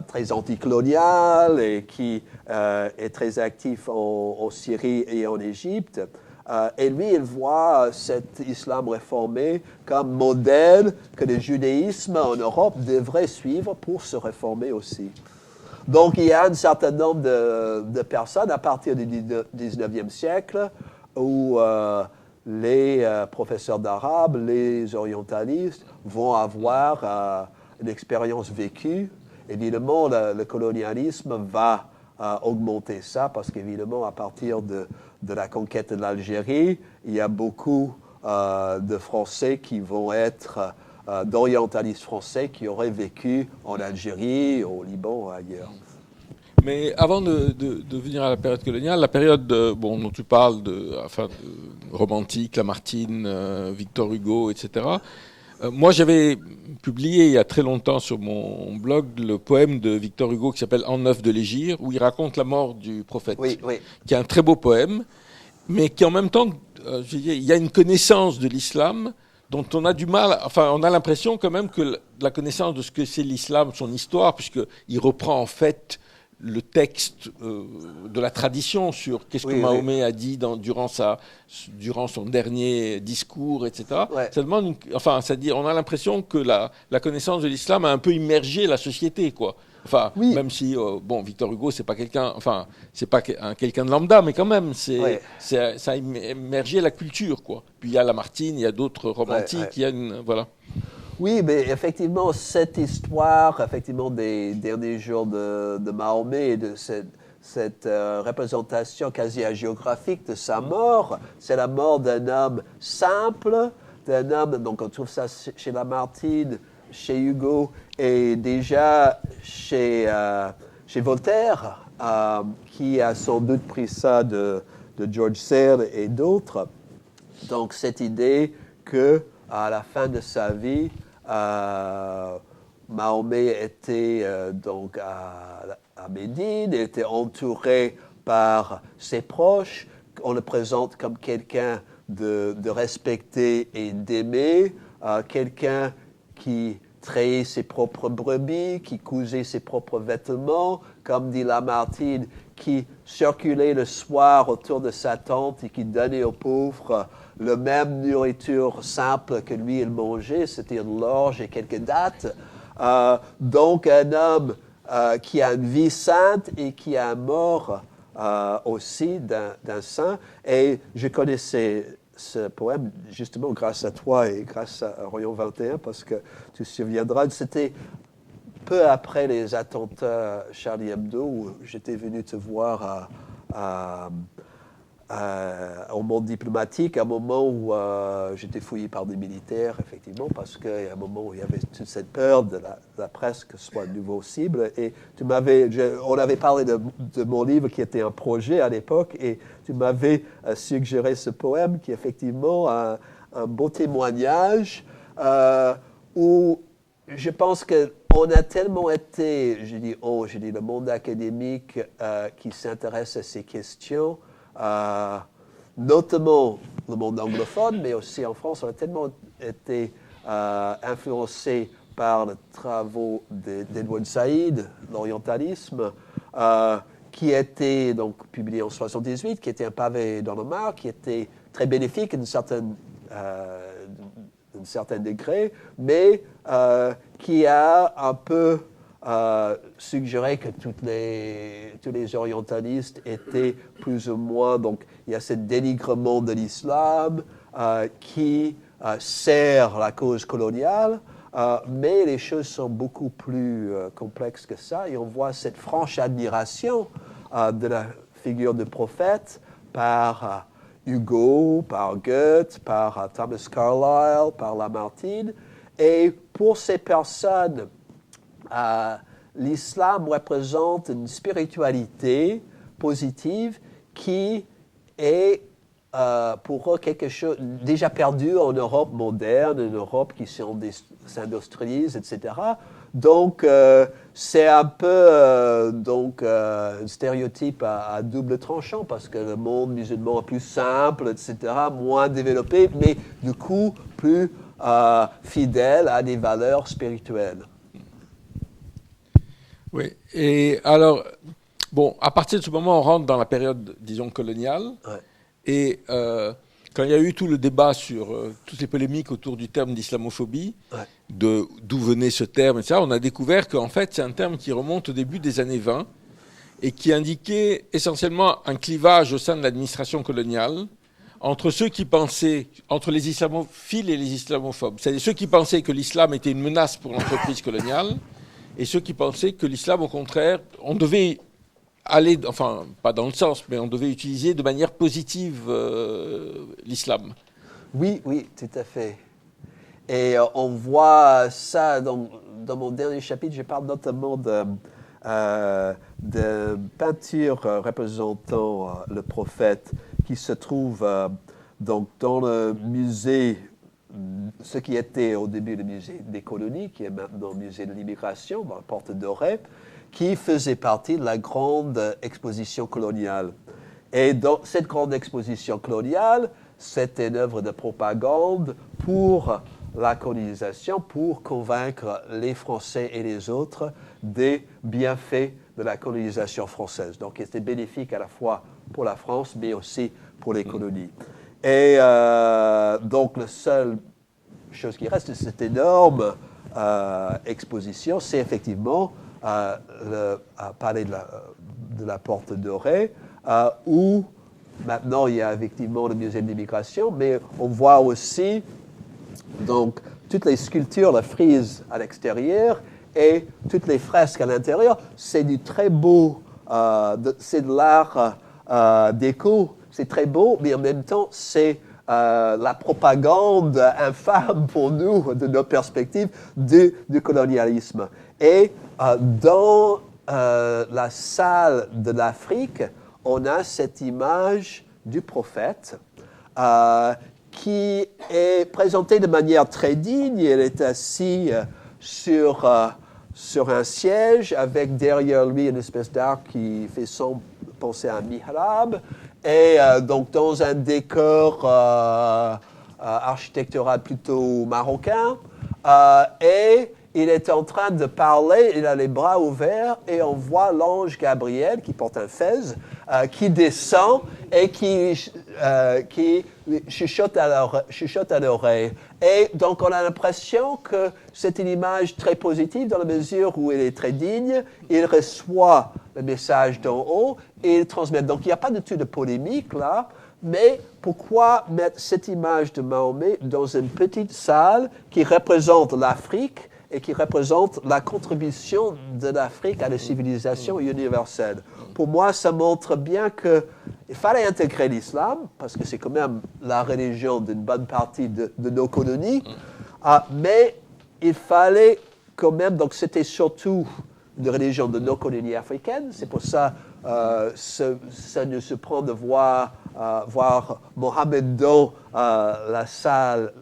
très anticolonial et qui est très actif en Syrie et en Égypte. Et lui, il voit cet islam réformé comme modèle que le judaïsme en Europe devrait suivre pour se réformer aussi. Donc, il y a un certain nombre de personnes à partir du 19e siècle où les professeurs d'arabe, les orientalistes vont avoir une expérience vécue. Évidemment, le colonialisme va augmenter ça parce qu'évidemment, à partir de la conquête de l'Algérie, il y a beaucoup de Français qui vont être d'orientalistes français qui auraient vécu en Algérie, au Liban, ailleurs. Mais avant de venir à la période coloniale, la période dont tu parles, de romantique, Lamartine, Victor Hugo, etc. Moi, j'avais publié il y a très longtemps sur mon blog le poème de Victor Hugo qui s'appelle En neuf de l'Hégire, où il raconte la mort du prophète, qui est un très beau poème, mais qui en même temps, il y a une connaissance de l'islam dont on a du mal, on a l'impression quand même que la connaissance de ce que c'est l'islam, son histoire, puisqu'il reprend en fait le texte de la tradition sur qu'est-ce que Mahomet a dit durant son dernier discours, etc. Ça demande, c'est-à-dire, on a l'impression que la connaissance de l'islam a un peu immergé la société, quoi. Même si, Victor Hugo, c'est pas quelqu'un de lambda, mais quand même, ça a immergé la culture, quoi. Puis il y a Lamartine, il y a d'autres romantiques, il y a voilà. Oui, mais effectivement, cette histoire, effectivement, des derniers jours de Mahomet et de cette représentation quasi hagiographique de sa mort, c'est la mort d'un homme simple, d'un homme, donc on trouve ça chez Lamartine, chez Hugo, et déjà chez Voltaire, qui a sans doute pris ça de George Sand et d'autres. Donc cette idée que à la fin de sa vie, Mahomet était donc à Médine, il était entouré par ses proches. On le présente comme quelqu'un de respecté et d'aimé, quelqu'un qui trayait ses propres brebis, qui cousait ses propres vêtements, comme dit Lamartine, qui circulait le soir autour de sa tente et qui donnait aux pauvres la même nourriture simple que lui, il mangeait, c'est-à-dire de l'orge et quelques dattes. Donc, un homme qui a une vie sainte et qui a mort aussi d'un saint. Et je connaissais ce poème justement grâce à toi et grâce à Orion 21, parce que tu te souviendras, c'était peu après les attentats Charlie Hebdo où j'étais venu te voir au monde diplomatique, à un moment où j'étais fouillé par des militaires, effectivement, parce qu'il y a un moment où il y avait toute cette peur de la presse que ce soit une nouvelle cible. Et on avait parlé de mon livre qui était un projet à l'époque, et tu m'avais suggéré ce poème qui est effectivement un beau témoignage où je pense qu'on a tellement été, j'ai dit le monde académique qui s'intéresse à ces questions, notamment le monde anglophone, mais aussi en France, on a tellement été influencé par les travaux d'Edward Said, l'orientalisme, qui était donc publié en 1978, qui était un pavé dans le mar, qui était très bénéfique d'un certain degré, mais qui a un peu suggéré que tous les orientalistes étaient plus ou moins, donc il y a ce dénigrement de l'islam qui sert la cause coloniale, mais les choses sont beaucoup plus complexes que ça, et on voit cette franche admiration de la figure du prophète par Hugo, par Goethe, par Thomas Carlyle, par Lamartine. Et pour ces personnes, l'islam représente une spiritualité positive qui est pour eux quelque chose déjà perdu en Europe moderne, en Europe qui s'industrialise, etc. Donc, c'est un peu un stéréotype à double tranchant, parce que le monde musulman est plus simple, etc., moins développé, mais du coup plus fidèle à des valeurs spirituelles. Oui, et alors, bon, à partir de ce moment, on rentre dans la période, disons, coloniale, Ouais. et quand il y a eu tout le débat sur toutes les polémiques autour du terme d'islamophobie, Ouais. d'où venait ce terme, etc., on a découvert qu'en fait, c'est un terme qui remonte au début des années 20 et qui indiquait essentiellement un clivage au sein de l'administration coloniale entre ceux qui pensaient, entre les islamophiles et les islamophobes. C'est-à-dire ceux qui pensaient que l'islam était une menace pour l'entreprise coloniale et ceux qui pensaient que l'islam, au contraire, on devait aller, enfin, pas dans le sens, mais on devait utiliser de manière positive l'islam. Oui, tout à fait. Et on voit ça dans mon dernier chapitre. Je parle notamment de peintures représentant le prophète qui se trouve donc dans le musée, ce qui était au début le musée des colonies, qui est maintenant le musée de l'immigration, dans la Porte Dorée, qui faisait partie de la grande exposition coloniale. Et dans cette grande exposition coloniale, c'était une œuvre de propagande pour la colonisation, pour convaincre les Français et les autres des bienfaits de la colonisation française. Donc, c'était bénéfique à la fois pour la France, mais aussi pour les colonies. Et donc, la seule chose qui reste de cette énorme exposition, c'est effectivement le palais de la Porte Dorée, où maintenant il y a effectivement le musée de l'immigration, mais on voit aussi donc toutes les sculptures, la frise à l'extérieur et toutes les fresques à l'intérieur. C'est du très beau, c'est de l'art déco, c'est très beau, mais en même temps c'est la propagande infâme pour nous, de nos perspectives, du colonialisme. Et dans la salle de l'Afrique, on a cette image du prophète qui est présentée de manière très digne. Il est assis sur un siège avec derrière lui une espèce d'arc qui fait penser à un mihrab. Et donc dans un décor architectural plutôt marocain. Et il est en train de parler, il a les bras ouverts, et on voit l'ange Gabriel, qui porte un fez, qui descend et qui chuchote à l'oreille. Et donc on a l'impression que c'est une image très positive dans la mesure où il est très digne, il reçoit le message d'en haut et il transmet. Donc il n'y a pas du tout de polémique là, mais pourquoi mettre cette image de Mahomet dans une petite salle qui représente l'Afrique et qui représente la contribution de l'Afrique à la civilisation universelle? Pour moi, ça montre bien qu'il fallait intégrer l'islam, parce que c'est quand même la religion d'une bonne partie de nos colonies, mais il fallait quand même, donc c'était surtout une religion de nos colonies africaines, c'est pour ça ça nous surprend de voir Mohammed dans la salle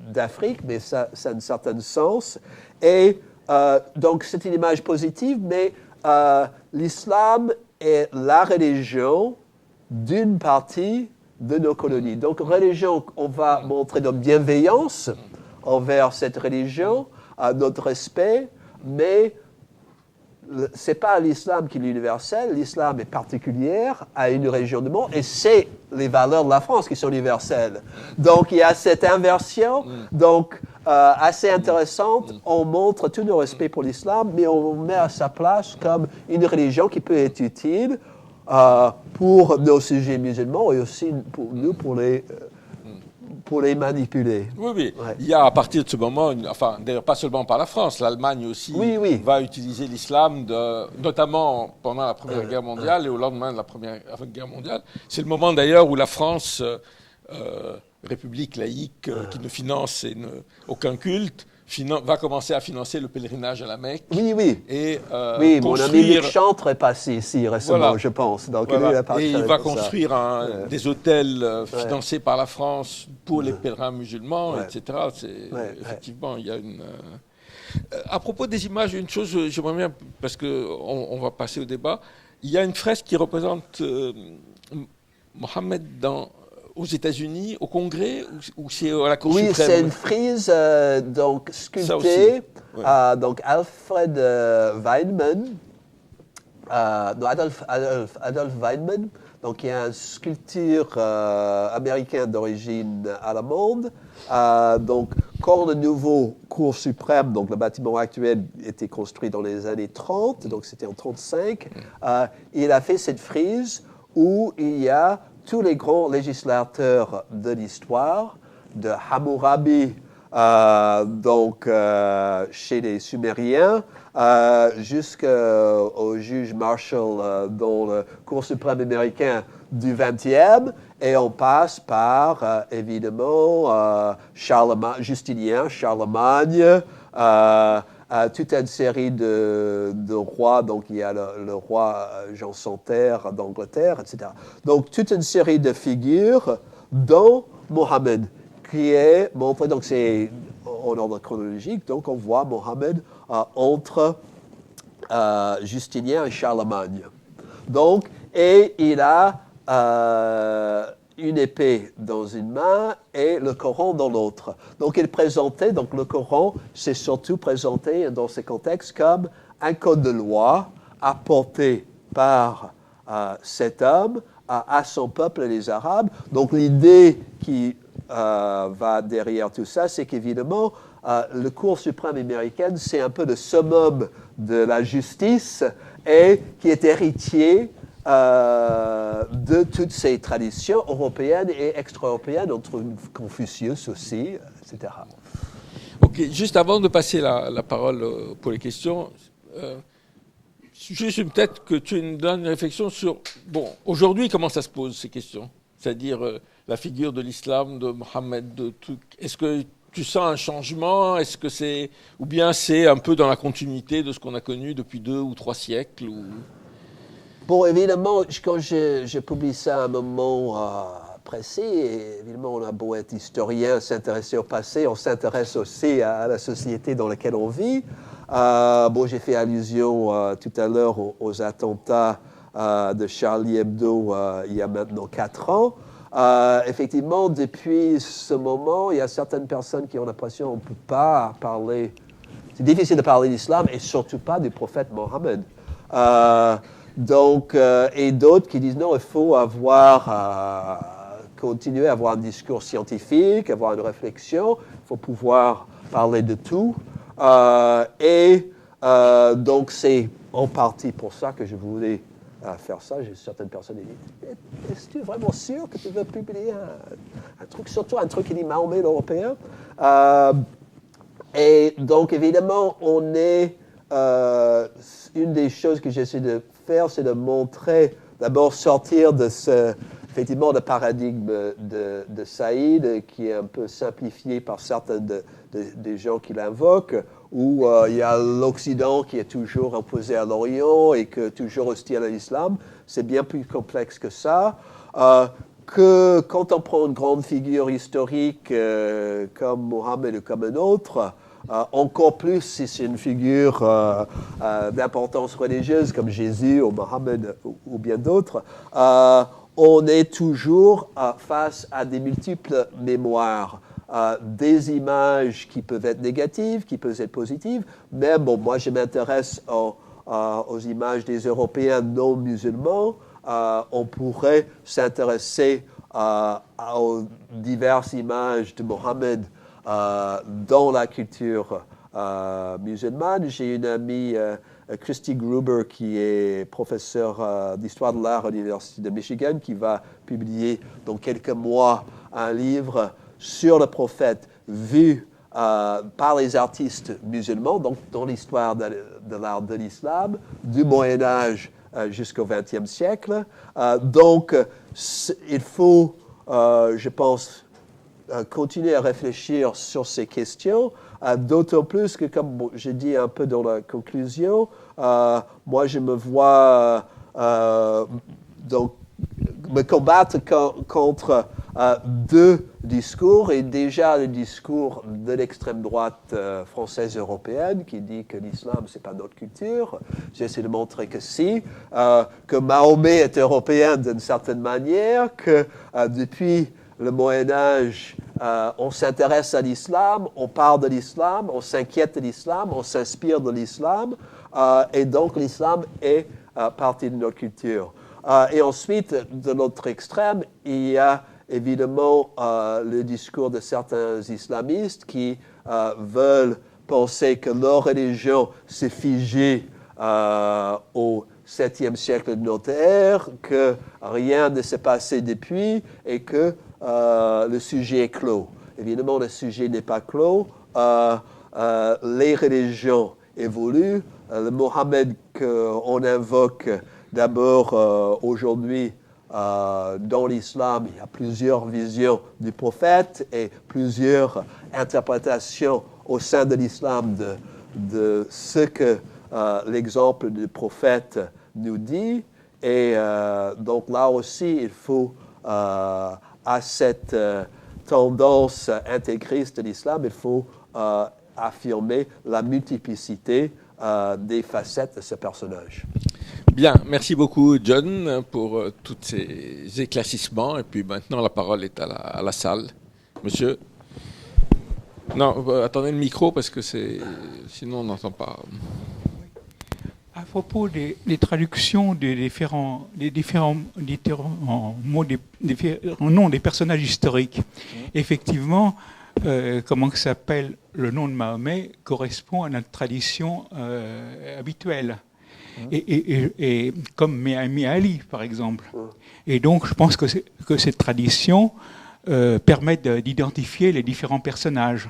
d'Afrique, mais ça a un certain sens. Et donc c'est une image positive, mais l'islam est la religion d'une partie de nos colonies. Donc religion, on va montrer notre bienveillance envers cette religion, notre respect, mais c'est pas l'islam qui est universel, l'islam est particulier à une région du monde et c'est les valeurs de la France qui sont universelles. Donc il y a cette inversion, assez intéressante. On montre tout nos respect pour l'islam, mais on met à sa place comme une religion qui peut être utile pour nos sujets musulmans et aussi pour nous, pour les manipuler. Oui, oui. Ouais. Il y a à partir de ce moment, d'ailleurs pas seulement par la France, l'Allemagne aussi va utiliser l'islam, notamment pendant la Première Guerre mondiale et au lendemain de la Première Guerre mondiale. C'est le moment d'ailleurs où la France, république laïque qui ne finance aucun culte, va commencer à financer le pèlerinage à la Mecque. Oui, oui. Et, mon ami Luc Chantre est passé ici récemment, je pense. Donc, il va construire des hôtels financés par la France pour les pèlerins musulmans, etc. Effectivement, il y a une... à propos des images, une chose, j'aimerais bien, parce qu'on va passer au débat, il y a une fresque qui représente Mohammed aux États-Unis, au Congrès, ou c'est à la Cour suprême? Oui, c'est une frise sculptée. Donc Alfred Weidman, Adolf Weidman, donc il y a un sculpteur américain d'origine allemande. Donc quand le nouveau Cour suprême, donc le bâtiment actuel, était construit dans les années 30, donc c'était en 35, il a fait cette frise où il y a tous les grands législateurs de l'histoire, de Hammurabi, chez les Sumériens, jusqu'au juge Marshall dans le Cour suprême américain du XXe, et on passe par, évidemment, Justinien, Charlemagne, toute une série de rois, donc il y a le roi Jean Santerre d'Angleterre, etc. Donc toute une série de figures, dont Mohammed, qui est montré, donc c'est en ordre chronologique, donc on voit Mohammed entre Justinien et Charlemagne. Donc, et il a une épée dans une main et le Coran dans l'autre. Donc il présentait, donc le Coran, c'est surtout présenté dans ces contextes comme un code de loi apporté par cet homme à son peuple, les Arabes. Donc l'idée qui va derrière tout ça, c'est qu'évidemment, le Cour suprême américaine, c'est un peu le summum de la justice et qui est héritier de toutes ces traditions européennes et extra-européennes, entre Confucius aussi, etc. Ok, juste avant de passer la parole pour les questions, juste peut-être que tu nous donnes une réflexion sur, aujourd'hui, comment ça se pose ces questions? C'est-à-dire la figure de l'islam, de Mohammed, est-ce que tu sens un changement? Est-ce que ou bien c'est un peu dans la continuité de ce qu'on a connu depuis 2 ou 3 siècles Bon, évidemment, quand je publie ça à un moment précis, évidemment, on a beau être historien, s'intéresser au passé, on s'intéresse aussi à la société dans laquelle on vit. J'ai fait allusion tout à l'heure aux attentats de Charlie Hebdo il y a maintenant 4 ans. Effectivement, depuis ce moment, il y a certaines personnes qui ont l'impression qu'on ne peut pas parler. C'est difficile de parler d'islam et surtout pas du prophète Mohammed. Et d'autres qui disent non, il faut continuer à avoir un discours scientifique, avoir une réflexion, il faut pouvoir parler de tout. Donc c'est en partie pour ça que je voulais faire ça. J'ai certaines personnes qui disent est-ce que tu es vraiment sûr que tu veux publier un truc, surtout un truc qui dit Mahomet l'Européen? Et donc évidemment, on est une des choses que j'essaie de faire, c'est de montrer, d'abord sortir de effectivement, le paradigme de Saïd, qui est un peu simplifié par certains des gens qui l'invoquent, où il y a l'Occident qui est toujours opposé à l'Orient et que toujours hostile à l'islam. C'est bien plus complexe que ça. Que quand on prend une grande figure historique comme Mohammed ou comme un autre, encore plus si c'est une figure d'importance religieuse comme Jésus ou Mohammed ou bien d'autres, on est toujours face à des multiples mémoires, des images qui peuvent être négatives, qui peuvent être positives, mais moi je m'intéresse aux images des Européens non musulmans, on pourrait s'intéresser aux diverses images de Mohammed dans la culture musulmane. J'ai une amie, Christy Gruber, qui est professeure d'histoire de l'art à l'Université de Michigan, qui va publier dans quelques mois un livre sur le prophète vu par les artistes musulmans, donc dans l'histoire de l'art de l'islam, du Moyen-Âge jusqu'au XXe siècle. Donc, il faut, je pense, continuer à réfléchir sur ces questions, d'autant plus que, comme j'ai dit un peu dans la conclusion, moi, je me vois donc me combattre contre deux discours, et déjà le discours de l'extrême droite française européenne qui dit que l'islam, c'est pas notre culture. J'essaie de montrer que si, que Mahomet est européen d'une certaine manière, que depuis le Moyen-Âge, on s'intéresse à l'islam, on parle de l'islam, on s'inquiète de l'islam, on s'inspire de l'islam, et donc l'islam est partie de notre culture. Et ensuite, de l'autre extrême, il y a évidemment le discours de certains islamistes qui veulent penser que leur religion s'est figée au 7e siècle de notre ère, que rien ne s'est passé depuis et que le sujet est clos. Évidemment, le sujet n'est pas clos. Les religions évoluent. Le Mohammed qu'on invoque d'abord aujourd'hui dans l'islam, il y a plusieurs visions du prophète et plusieurs interprétations au sein de l'islam de ce que l'exemple du prophète nous dit. Et donc là aussi, il faut, à cette tendance intégriste de l'islam, il faut affirmer la multiplicité des facettes de ce personnage. Bien, merci beaucoup John pour tous ces éclaircissements. Et puis maintenant, la parole est à la salle. Monsieur. Non, attendez le micro parce que sinon on n'entend pas. À propos des traductions des différents mots, différents noms des personnages historiques, effectivement, comment que s'appelle le nom de Mahomet correspond à notre tradition habituelle. Et comme Méami Ali, par exemple. Et donc, je pense que cette tradition permet d'identifier les différents personnages.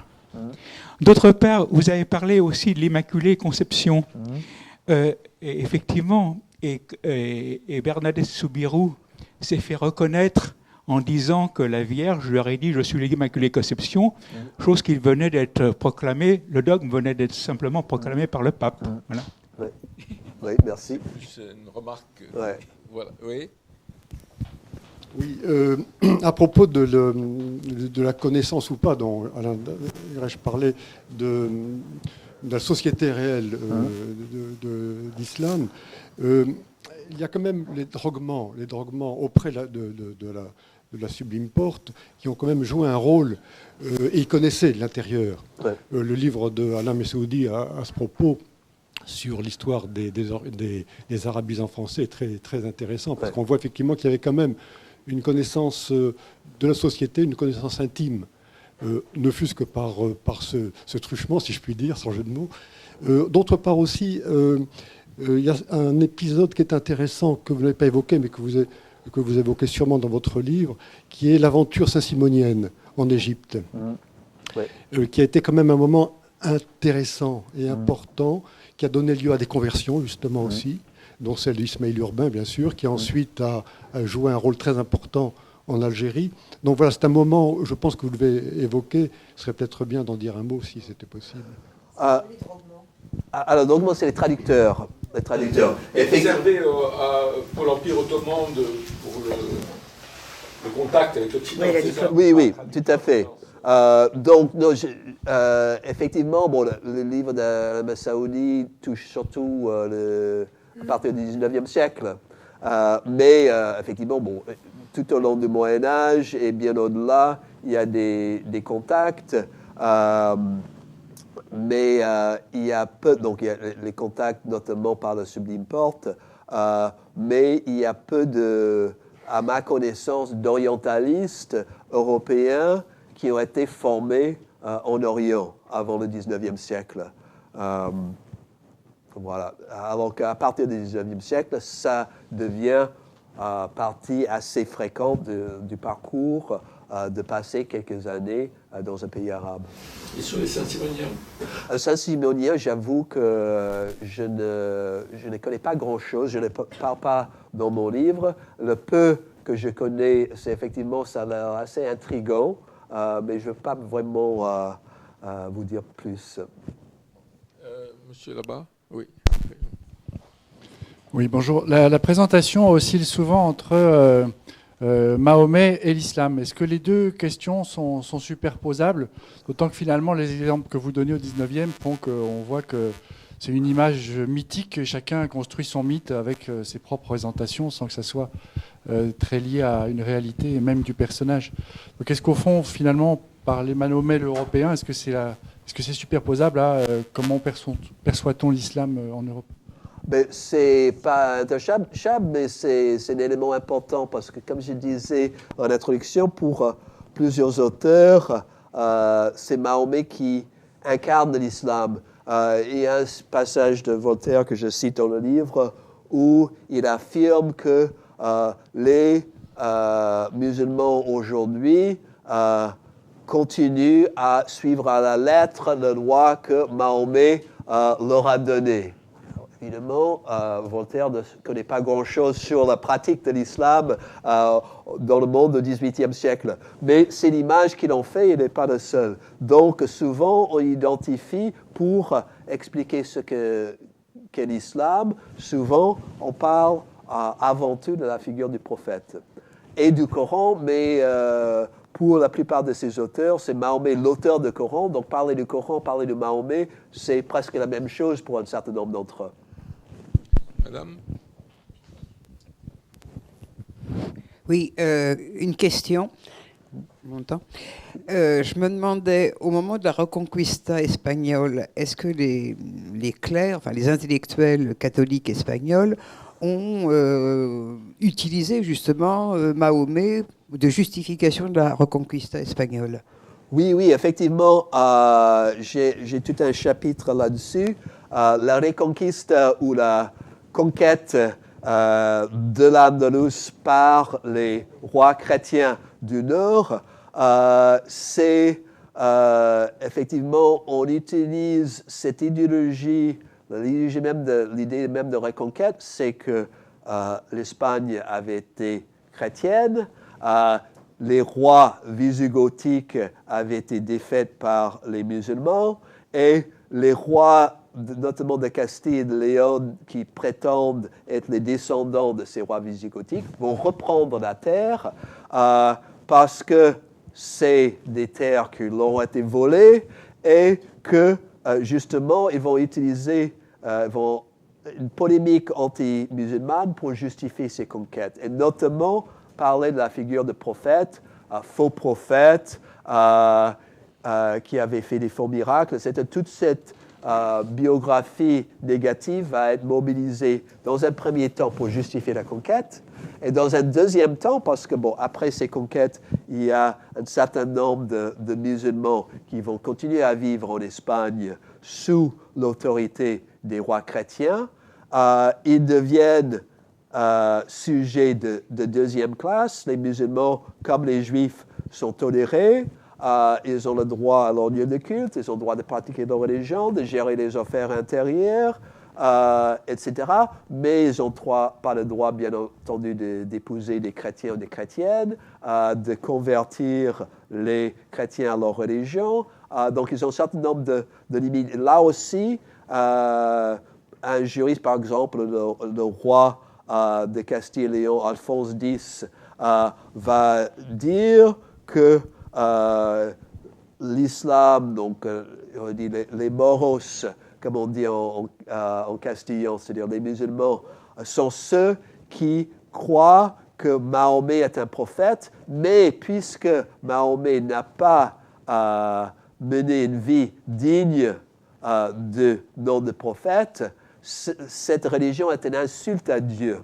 D'autre part, vous avez parlé aussi de l'Immaculée Conception. Et effectivement, et Bernadette Soubirous s'est fait reconnaître en disant que la Vierge lui aurait dit « Je suis l'Immaculée Conception », chose qui venait d'être proclamée, le dogme venait d'être simplement proclamé par le pape. Voilà. Oui, merci. C'est une remarque. Ouais. Voilà. Oui. Oui, à propos de la connaissance ou pas, dont Alain Grèche parlait de la société réelle d'islam, il y a quand même les droguements auprès de la Sublime Porte qui ont quand même joué un rôle, et ils connaissaient l'intérieur. Ouais. Le livre de Alain Messoudi à ce propos sur l'histoire des arabisants français est très, très intéressant, parce qu'on voit effectivement qu'il y avait quand même une connaissance de la société, une connaissance intime, ne fût-ce que par ce truchement, si je puis dire, sans jeu de mots. D'autre part aussi, il y a un épisode qui est intéressant, que vous n'avez pas évoqué, mais que vous évoquez sûrement dans votre livre, qui est l'aventure saint-simonienne en Égypte, qui a été quand même un moment intéressant et important, qui a donné lieu à des conversions, justement, aussi, dont celle d'Ismaël Urbain, bien sûr, qui ensuite a joué un rôle très important en Algérie. Donc voilà, c'est un moment, je pense que vous devez évoquer. Ce serait peut-être bien d'en dire un mot, si c'était possible. Alors, donc, c'est les traducteurs. Les traducteurs. Réservé pour l'Empire ottoman pour le contact avec l'Occident. Oui, tout à fait. Donc, non, effectivement, bon, le livre de Messaoudi touche surtout à partir du 19e siècle. Mais effectivement, bon, tout au long du Moyen-Âge et bien au-delà, il y a des contacts. Mais il y a peu, donc il y a les contacts notamment par le Sublime Porte, mais il y a peu de, à ma connaissance, d'orientalistes européens qui ont été formés en Orient avant le 19e siècle. Voilà. Alors qu'à partir du 19e siècle, ça devient partie assez fréquente du parcours de passer quelques années dans un pays arabe. Et sur les Saint-Simoniens Saint-Simonien, j'avoue que je ne connais pas grand-chose, je ne parle pas dans mon livre. Le peu que je connais, c'est effectivement, ça a l'air assez intriguant, mais je ne veux pas vraiment vous dire plus. Monsieur là-bas, oui. Oui, bonjour. La présentation oscille souvent entre Mahomet et l'islam. Est-ce que les deux questions sont superposables? D'autant que finalement, les exemples que vous donnez au 19e font qu'on voit que c'est une image mythique. Chacun construit son mythe avec ses propres représentations sans que ça soit très lié à une réalité, et même du personnage. Donc est-ce qu'au fond, finalement, par les Mahomet l'européen, est-ce que c'est superposable à comment perçoit-on l'islam en Europe? Ben, c'est pas intouchable, mais c'est un élément important parce que, comme je disais en introduction, pour plusieurs auteurs, c'est Mahomet qui incarne l'islam. Il y a un passage de Voltaire que je cite dans le livre où il affirme que les musulmans aujourd'hui continuent à suivre à la lettre la loi que Mahomet leur a donnée. Évidemment, Voltaire ne connaît pas grand-chose sur la pratique de l'islam dans le monde du XVIIIe siècle. Mais c'est l'image qu'il en fait, il n'est pas le seul. Donc souvent, on identifie, pour expliquer ce qu'est l'islam, souvent on parle avant tout de la figure du prophète et du Coran, mais pour la plupart de ces auteurs, c'est Mahomet l'auteur du Coran. Donc parler du Coran, parler de Mahomet, c'est presque la même chose pour un certain nombre d'entre eux. Madame? Oui, une question. Je me demandais, au moment de la Reconquista espagnole, est-ce que les clercs, enfin les intellectuels catholiques espagnols, ont utilisé justement Mahomet de justification de la Reconquista espagnole? Oui, effectivement, j'ai tout un chapitre là-dessus. La Reconquista ou la conquête de l'Andalous par les rois chrétiens du Nord, c'est effectivement, on utilise cette idéologie, l'idée même de reconquête, c'est que l'Espagne avait été chrétienne, les rois visigothiques avaient été défaits par les musulmans, et les rois, notamment de Castille et de Léon, qui prétendent être les descendants de ces rois visigothiques, vont reprendre la terre parce que c'est des terres qui leur ont été volées et que, justement, ils vont utiliser une polémique anti-musulmane pour justifier ces conquêtes, et notamment parler de la figure de prophète, faux prophète, qui avait fait des faux miracles. C'était toute cette biographie négative va être mobilisée dans un premier temps pour justifier la conquête, et dans un deuxième temps, parce que après ces conquêtes, il y a un certain nombre de musulmans qui vont continuer à vivre en Espagne sous l'autorité des rois chrétiens. Ils deviennent sujets de deuxième classe. Les musulmans, comme les juifs, sont tolérés. Ils ont le droit à leur lieu de culte, ils ont le droit de pratiquer leur religion, de gérer les affaires intérieures, etc. Mais ils n'ont pas le droit, bien entendu, d'épouser des chrétiens ou des chrétiennes, de convertir les chrétiens à leur religion. Donc, ils ont un certain nombre de limites. Là aussi, un juriste, par exemple, le roi de Castille et Léon, Alphonse X, va dire que l'islam, donc on dit les moros, comme on dit en castillan, c'est-à-dire les musulmans, sont ceux qui croient que Mahomet est un prophète, mais puisque Mahomet n'a pas mener une vie digne de nom de prophète, cette religion est une insulte à Dieu.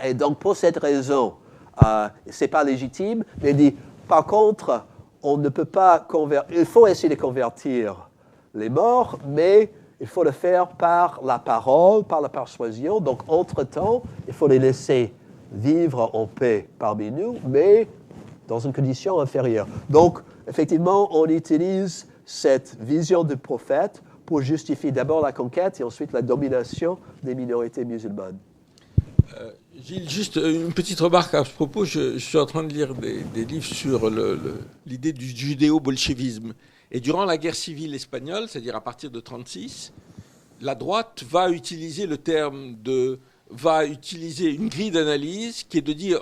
Et donc, pour cette raison, ce n'est pas légitime, mais il dit, par contre, on ne peut pas convertir, il faut essayer de convertir les morts, mais il faut le faire par la parole, par la persuasion. Donc, entre-temps, il faut les laisser vivre en paix parmi nous, mais dans une condition inférieure. Donc, effectivement, on utilise cette vision du prophète pour justifier d'abord la conquête et ensuite la domination des minorités musulmanes. Gilles, juste une petite remarque à ce propos. Je suis en train de lire des livres sur l'idée du judéo-bolchevisme. Et durant la guerre civile espagnole, c'est-à-dire à partir de 1936, la droite va utiliser va utiliser une grille d'analyse qui est de dire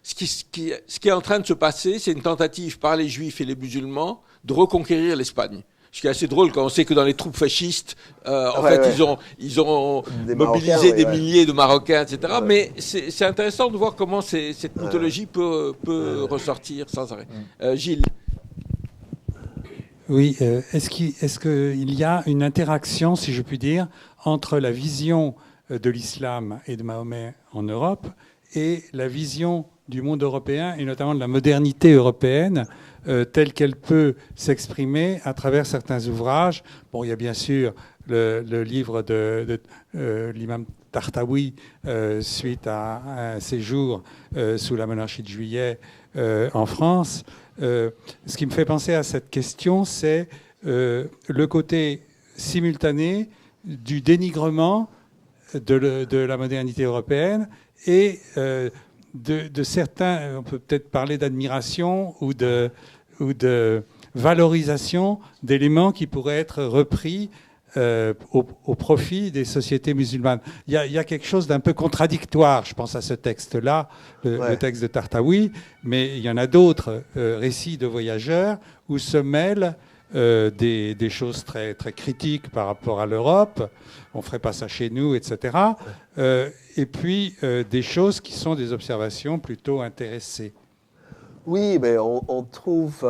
ce qui est en train de se passer, c'est une tentative par les juifs et les musulmans de reconquérir l'Espagne. Ce qui est assez drôle quand on sait que dans les troupes fascistes, ils ont mobilisé des milliers de Marocains, etc. Mais c'est intéressant de voir comment cette mythologie peut ressortir sans arrêt. Gilles. Oui, est-ce qu'il y a une interaction, si je puis dire, entre la vision de l'islam et de Mahomet en Europe et la vision du monde européen et notamment de la modernité européenne telle qu'elle peut s'exprimer à travers certains ouvrages. Bon, il y a bien sûr le livre de l'imam Tartawi suite à un séjour sous la monarchie de Juillet en France. Ce qui me fait penser à cette question, c'est le côté simultané du dénigrement de la modernité européenne et de certains, on peut peut-être parler d'admiration ou de valorisation d'éléments qui pourraient être repris au profit des sociétés musulmanes. Il y a quelque chose d'un peu contradictoire, je pense à ce texte-là, le texte de Tartawi, mais il y en a d'autres récits de voyageurs où se mêlent des choses très, très critiques par rapport à l'Europe, on ne ferait pas ça chez nous, etc. Et puis des choses qui sont des observations plutôt intéressées. Oui, mais on trouve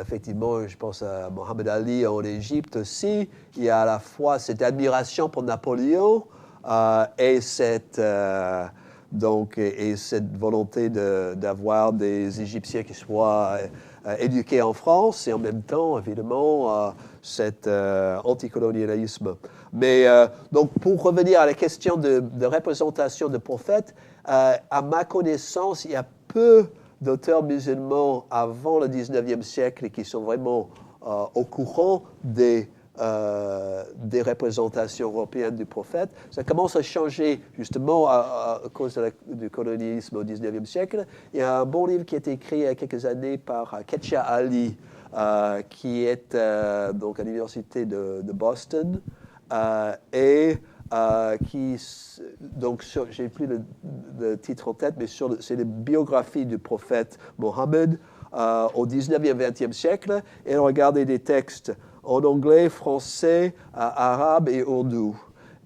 effectivement, je pense à Mohamed Ali en Égypte aussi, il y a à la fois cette admiration pour Napoléon et cette volonté d'avoir des Égyptiens qui soient éduqués en France et en même temps, évidemment, cet anticolonialisme. Mais donc, pour revenir à la question de représentation de prophètes, à ma connaissance, il y a peu d'auteurs musulmans avant le 19e siècle qui sont vraiment au courant des représentations européennes du prophète. Ça commence à changer justement à cause du colonialisme au 19e siècle. Il y a un bon livre qui a été écrit il y a quelques années par Ketcha Ali, qui est donc à l'université de Boston, et donc j'ai plus le titre en tête, mais c'est la biographie du prophète Mohammed au 19e, 20e siècle. Et elle regardait des textes en anglais, français, arabe et ourdou.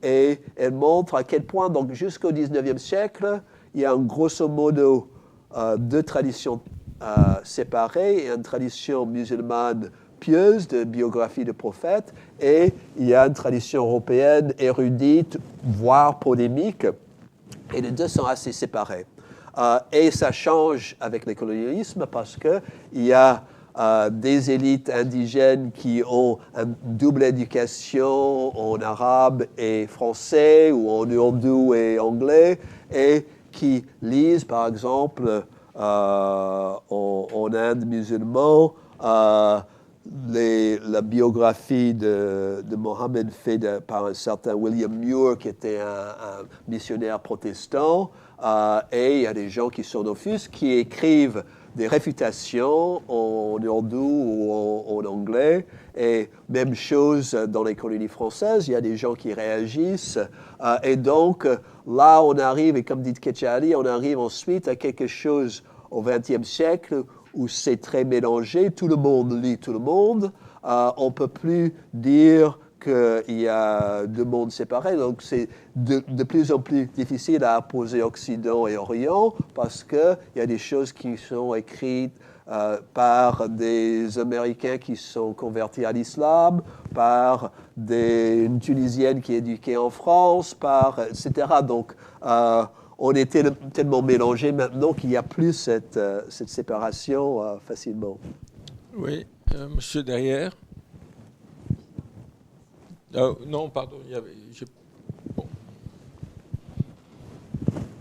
Et elle montre à quel point, donc jusqu'au 19e siècle, il y a un grosso modo deux traditions séparées, et une tradition musulmane pieuse de biographie de prophètes, et il y a une tradition européenne érudite, voire polémique, et les deux sont assez séparés. Et ça change avec le colonialisme parce qu'il y a des élites indigènes qui ont une double éducation en arabe et français, ou en ourdou et anglais, et qui lisent, par exemple, en Inde musulmane, la biographie de Mohammed faite par un certain William Muir, qui était un missionnaire protestant, et il y a des gens qui sont offusqués, qui écrivent des réfutations en ourdou ou en anglais, et même chose dans les colonies françaises, il y a des gens qui réagissent, et donc là on arrive, et comme dit Ketcha Ali, on arrive ensuite à quelque chose au XXe siècle où c'est très mélangé, tout le monde lit tout le monde, on ne peut plus dire qu'il y a deux mondes séparés, donc c'est de plus en plus difficile à opposer Occident et Orient, parce qu'il y a des choses qui sont écrites par des Américains qui sont convertis à l'islam, par une Tunisienne qui est éduquée en France, etc. Donc, on est tellement mélangés maintenant qu'il n'y a plus cette séparation facilement. Oui, monsieur derrière. Non, pardon, il y avait... Bon.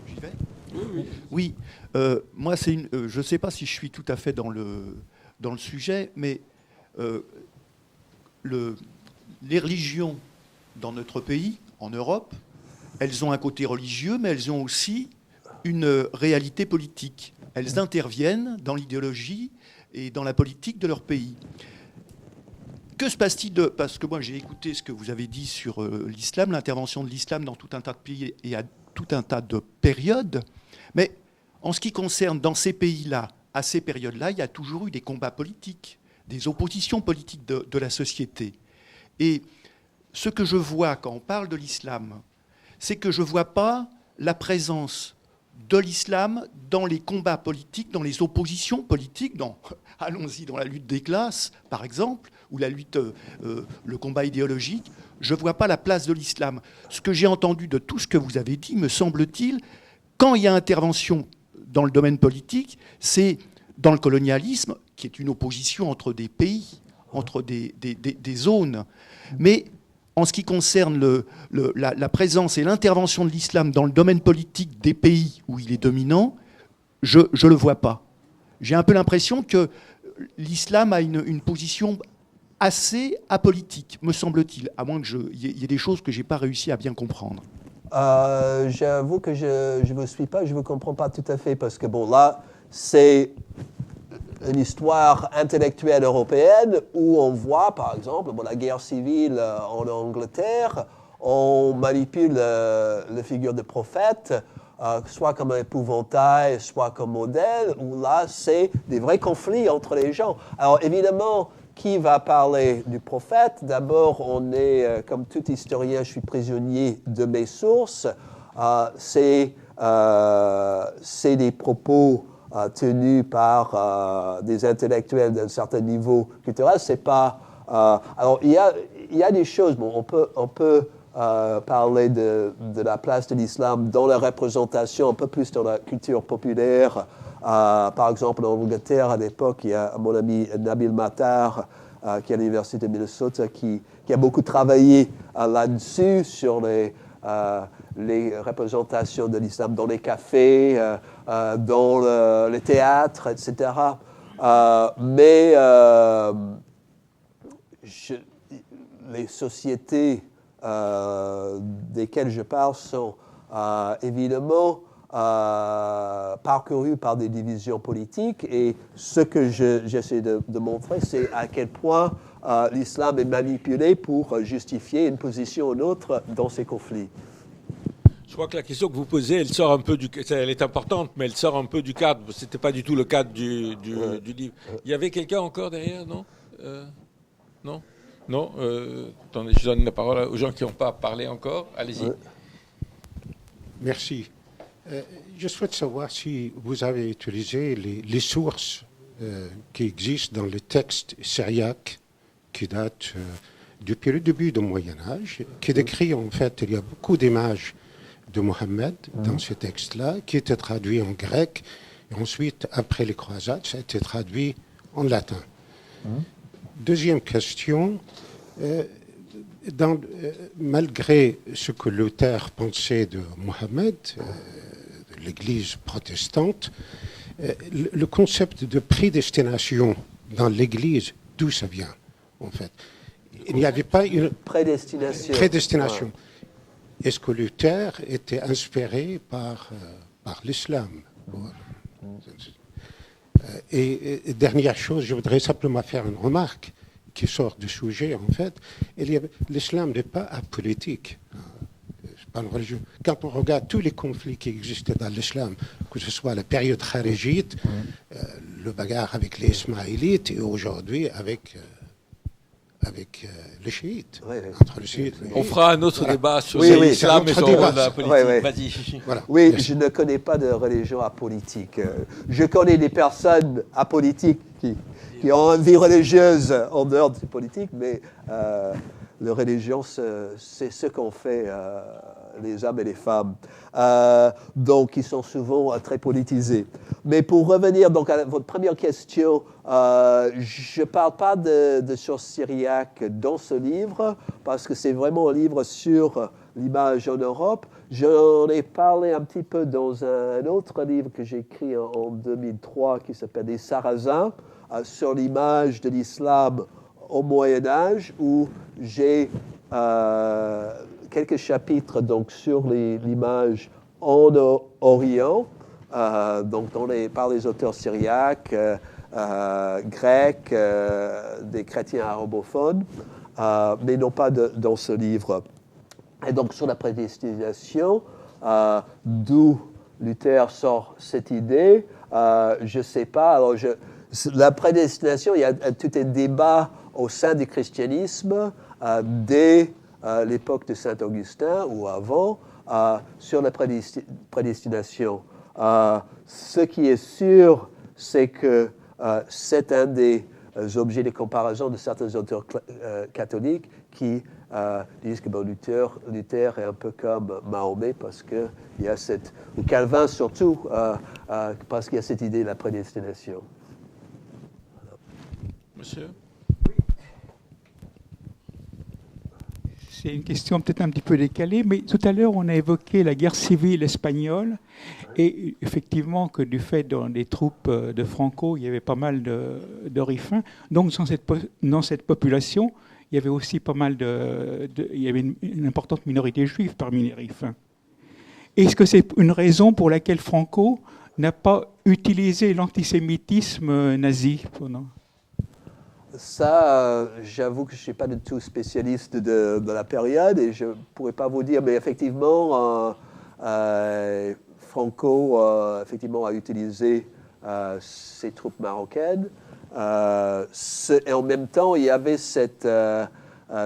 J'y vais ? Oui. Oui, moi, je ne sais pas si je suis tout à fait dans le sujet, mais les religions dans notre pays, en Europe, elles ont un côté religieux, mais elles ont aussi une réalité politique. Elles interviennent dans l'idéologie et dans la politique de leur pays. Que se passe-t-il parce que moi j'ai écouté ce que vous avez dit sur l'islam, l'intervention de l'islam dans tout un tas de pays et à tout un tas de périodes, mais en ce qui concerne dans ces pays-là, à ces périodes-là, il y a toujours eu des combats politiques, des oppositions politiques de la société. Et ce que je vois quand on parle de l'islam, c'est que je ne vois pas la présence de l'islam dans les combats politiques, dans les oppositions politiques, allons-y, dans la lutte des classes, par exemple, ou le combat idéologique, je ne vois pas la place de l'islam. Ce que j'ai entendu de tout ce que vous avez dit, me semble-t-il, quand il y a intervention dans le domaine politique, c'est dans le colonialisme, qui est une opposition entre des pays, entre des zones. Mais en ce qui concerne la présence et l'intervention de l'islam dans le domaine politique des pays où il est dominant, je ne le vois pas. J'ai un peu l'impression que l'islam a une position assez apolitique, me semble-t-il, à moins qu'il y ait des choses que je n'ai pas réussi à bien comprendre. J'avoue que je ne vous suis pas, je ne vous comprends pas tout à fait, parce que bon, là, c'est une histoire intellectuelle européenne où on voit, par exemple, la guerre civile en Angleterre, on manipule la figure de prophète, soit comme un épouvantail, soit comme modèle, où là, c'est des vrais conflits entre les gens. Alors, évidemment, qui va parler du prophète? D'abord, on est, comme tout historien, je suis prisonnier de mes sources. C'est des propos tenus par des intellectuels d'un certain niveau culturel. C'est pas. Alors, il y a des choses. Bon, on peut parler de la place de l'islam dans la représentation, un peu plus dans la culture populaire. Par exemple, en Angleterre, à l'époque, il y a mon ami Nabil Matar, qui est à l'Université de Minnesota, qui a beaucoup travaillé là-dessus, sur les représentations de l'islam dans les cafés, dans les théâtres, etc. Mais les sociétés desquelles je parle sont évidemment parcouru par des divisions politiques, et ce que j'essaie de montrer, c'est à quel point l'islam est manipulé pour justifier une position ou une autre dans ces conflits. Je crois que la question que vous posez, elle sort un peu elle est importante, mais elle sort un peu du cadre. C'était pas du tout le cadre du livre. Il y avait quelqu'un encore derrière, non? Non. Attendez, je donne la parole aux gens qui n'ont pas parlé encore. Allez-y. Merci. Je souhaite savoir si vous avez utilisé les sources qui existent dans le texte syriaque, qui date depuis le début du Moyen-Âge, qui décrit en fait, il y a beaucoup d'images de Mohammed dans ce texte-là, qui était traduit en grec, et ensuite, après les croisades, ça a été traduit en latin. Deuxième question, malgré ce que Luther pensait de Mohammed, de l'Église protestante, le concept de prédestination dans l'Église, d'où ça vient, en fait? Il n'y avait pas une prédestination. Ouais. Est-ce que Luther était inspiré par l'islam? Et dernière chose, je voudrais simplement faire une remarque qui sort du sujet, en fait. L'islam n'est pas apolitique. C'est pas une religion. Quand on regarde tous les conflits qui existent dans l'islam, que ce soit la période kharijite, le bagarre avec les Ismaélites, et aujourd'hui avec avec les chiites. Oui. Entre les chiites. On fera un autre débat sur Oui, oui, l'islam et c'est un son autre rôle dans la débat, politique. ouais. Vas-y. Voilà. Oui, Merci. je ne connais pas de religion apolitique. Je connais des personnes apolitiques qui ont une vie religieuse en dehors de politique, mais la religion, c'est ce qu'ont fait les hommes et les femmes. Donc, ils sont souvent très politisés. Mais pour revenir donc à votre première question, je ne parle pas de sources syriaques dans ce livre, parce que c'est vraiment un livre sur l'image en Europe. J'en ai parlé un petit peu dans un autre livre que j'ai écrit en 2003 qui s'appelle « Les Sarrasins », sur l'image de l'islam au Moyen-Âge, où j'ai quelques chapitres donc, sur l'image en Orient, donc par les auteurs syriaques, grecs, des chrétiens arabophones, mais non pas dans ce livre. Et donc sur la prédestination, d'où Luther sort cette idée, je ne sais pas. Alors la prédestination, il y a tout un débat au sein du christianisme dès l'époque de Saint Augustin ou avant sur la prédestination. Ce qui est sûr, c'est que c'est un des objets de comparaison de certains auteurs catholiques qui disent que Luther est un peu comme Mahomet parce qu'il y a ou Calvin surtout, parce qu'il y a cette idée de la prédestination. Monsieur ? C'est une question peut-être un petit peu décalée, mais tout à l'heure, on a évoqué la guerre civile espagnole, et effectivement que du fait des troupes de Franco, il y avait pas mal de Rifins. Donc dans cette population, il y avait aussi pas mal il y avait une importante minorité juive parmi les Rifins. Est-ce que c'est une raison pour laquelle Franco n'a pas utilisé l'antisémitisme nazi pendant... Ça, j'avoue que je ne suis pas du tout spécialiste de la période et je ne pourrais pas vous dire, mais effectivement, Franco effectivement, a utilisé ses troupes marocaines. Et en même temps, il y avait cette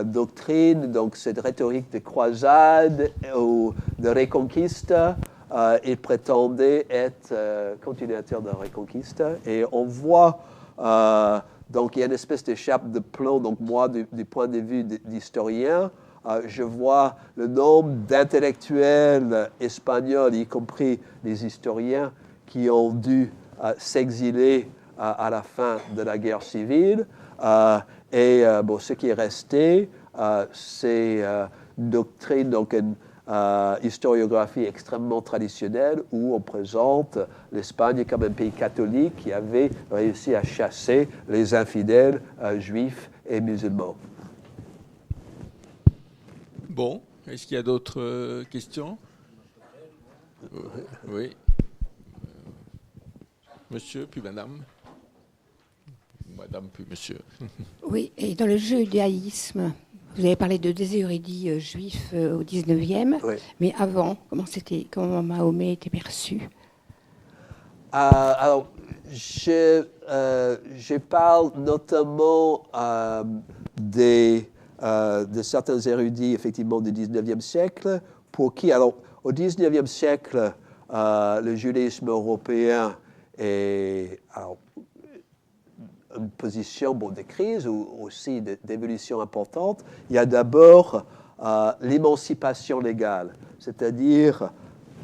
doctrine, donc cette rhétorique de croisade ou de reconquista. Il prétendait être continuateur de la reconquista. Et on voit... donc, il y a une espèce de chape de plomb. Donc, moi, du point de vue d'historien, je vois le nombre d'intellectuels espagnols, y compris les historiens, qui ont dû s'exiler à la fin de la guerre civile. Bon, ce qui est resté, c'est une doctrine, donc une historiographie extrêmement traditionnelle où on présente l'Espagne comme un pays catholique qui avait réussi à chasser les infidèles juifs et musulmans. Bon, est-ce qu'il y a d'autres questions ? Oui. Monsieur, puis madame. Madame, puis monsieur. Oui, et dans le judaïsme, vous avez parlé de des érudits juifs au 19e, Oui. mais avant, comment Mahomet était perçu ? Alors, je parle notamment de certains érudits, effectivement, du 19e siècle, pour qui, alors, au 19e siècle, le judaïsme européen est une position de crise ou aussi d'évolution importante. Il y a d'abord l'émancipation légale, c'est-à-dire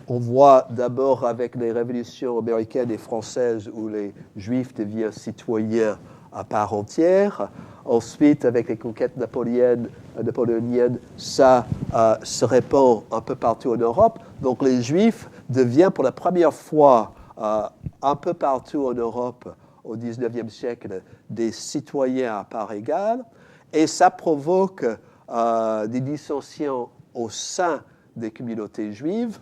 on voit d'abord avec les révolutions américaines et françaises où les Juifs deviennent citoyens à part entière. Ensuite, avec les conquêtes napoléoniennes, ça se répand un peu partout en Europe. Donc les Juifs deviennent pour la première fois un peu partout en Europe au XIXe siècle des citoyens à part égale. Et ça provoque des dissensions au sein des communautés juives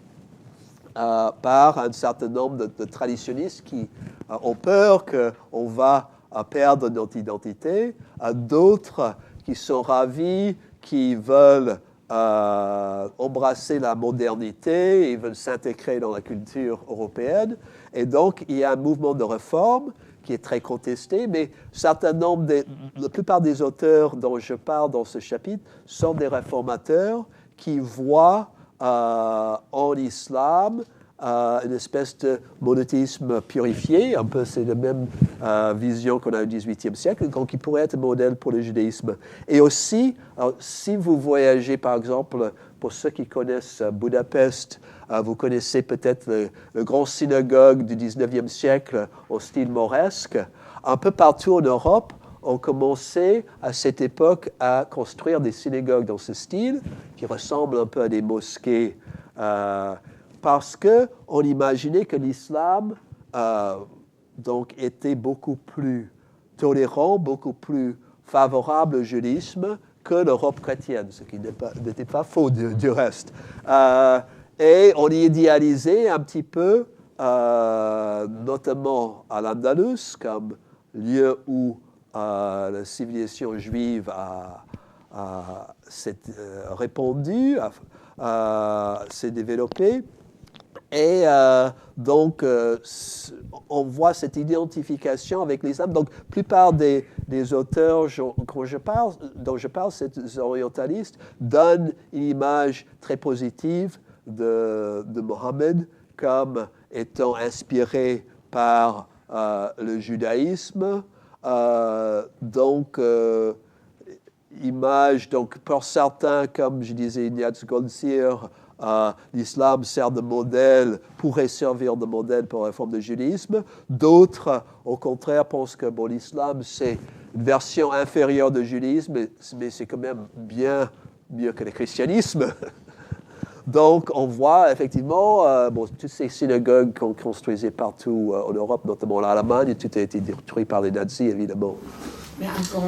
par un certain nombre de traditionnistes qui ont peur qu'on va perdre notre identité, d'autres qui sont ravis, qui veulent embrasser la modernité, ils veulent s'intégrer dans la culture européenne. Et donc, il y a un mouvement de réforme qui est très contesté, mais la plupart des auteurs dont je parle dans ce chapitre sont des réformateurs qui voient en islam une espèce de monothéisme purifié, un peu c'est la même vision qu'on a au XVIIIe siècle, donc qui pourrait être un modèle pour le judaïsme. Et aussi, si vous voyagez par exemple, pour ceux qui connaissent Budapest, vous connaissez peut-être le grand synagogue du XIXe siècle au style mauresque. Un peu partout en Europe, on commençait à cette époque à construire des synagogues dans ce style, qui ressemblent un peu à des mosquées, parce qu'on imaginait que l'islam donc était beaucoup plus tolérant, beaucoup plus favorable au judaïsme que l'Europe chrétienne, ce qui n'était pas faux du reste. Et on y idéalisait un petit peu, notamment à l'Andalus, comme lieu où la civilisation juive s'est répandue, s'est développée. Et donc, on voit cette identification avec l'islam. Donc, la plupart des auteurs dont je parle, ces orientalistes, donnent une image très positive de Mohammed comme étant inspiré par le judaïsme. Image, donc, pour certains, comme je disais, Ignaz Goldziher, l'islam sert de modèle, pourrait servir de modèle pour la réforme du judaïsme. D'autres, au contraire, pensent que l'islam, c'est une version inférieure du judaïsme, mais c'est quand même bien mieux que le christianisme. Donc, on voit effectivement, toutes ces synagogues qu'on construisait partout en Europe, notamment en Allemagne, tout a été détruit par les nazis, évidemment. Mais avant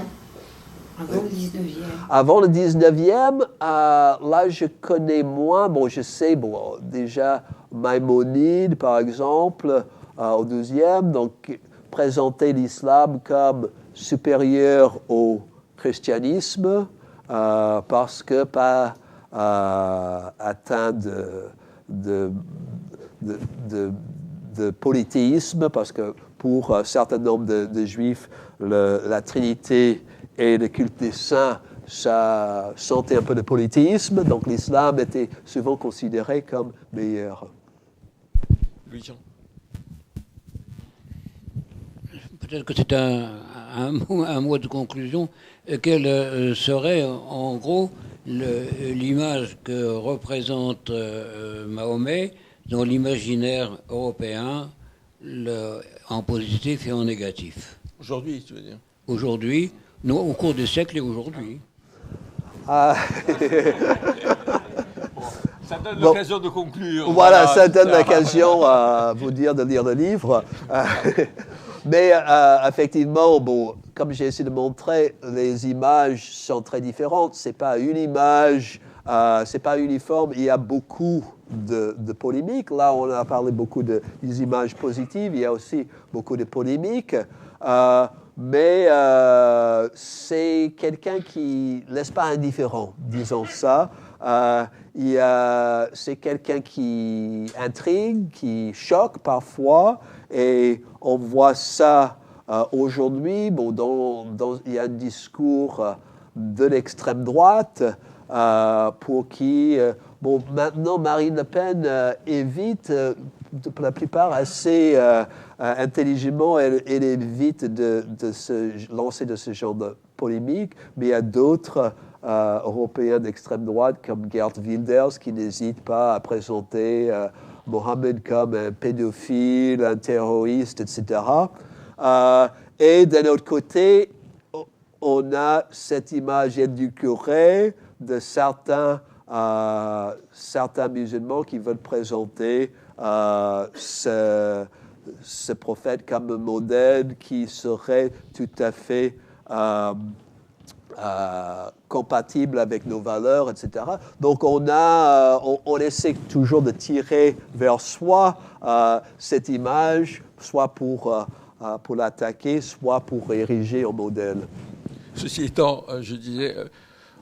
le 19e. Avant le 19e, là, je connais moins. Je sais, déjà, Maïmonide, par exemple, au 12e, donc, présentait l'islam comme supérieur au christianisme, parce que pas atteint de polythéisme, parce que pour un certain nombre de juifs, la Trinité et le culte des saints, ça sentait un peu de polythéisme, donc l'islam était souvent considéré comme meilleur. Louis-Jean. Peut-être que c'est un mot de conclusion. Quelle serait en gros l'image que représente Mahomet dans l'imaginaire européen, en positif et en négatif? Aujourd'hui, tu veux dire? Aujourd'hui, non, au cours des siècles et aujourd'hui. Ça donne l'occasion de conclure. Voilà, ça donne l'occasion à vous dire de lire le livre. Mais effectivement, comme j'ai essayé de montrer, les images sont très différentes. C'est pas une image, c'est pas uniforme. Il y a beaucoup de polémiques. Là, on a parlé beaucoup des images positives. Il y a aussi beaucoup de polémiques. Mais c'est quelqu'un qui ne laisse pas indifférent, disons ça. C'est quelqu'un qui intrigue, qui choque parfois, et on voit ça aujourd'hui. Il y a un discours de l'extrême droite pour qui, maintenant Marine Le Pen évite, pour la plupart assez intelligemment, elle évite de se lancer de ce genre de polémique, mais il y a d'autres Européens d'extrême droite comme Geert Wilders qui n'hésitent pas à présenter Mohammed comme un pédophile, un terroriste, etc. Et d'un autre côté, on a cette image édulcorée de certains musulmans qui veulent présenter ce prophète comme un modèle qui serait tout à fait compatible avec nos valeurs, etc. Donc on essaie toujours de tirer vers soi cette image, soit pour l'attaquer, soit pour ériger en modèle. Ceci étant, je disais,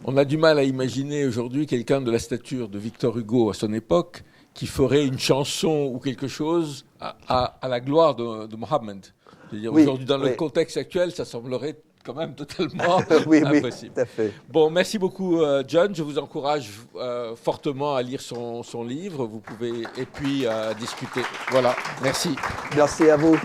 on a du mal à imaginer aujourd'hui quelqu'un de la stature de Victor Hugo à son époque qui ferait une chanson ou quelque chose à la gloire de Mohammed. Oui, aujourd'hui, dans le oui. contexte actuel, ça semblerait quand même totalement Oui, impossible. tout à fait. Bon, merci beaucoup, John. Je vous encourage fortement à lire son livre. Vous pouvez, et puis, discuter. Voilà, merci. Merci à vous.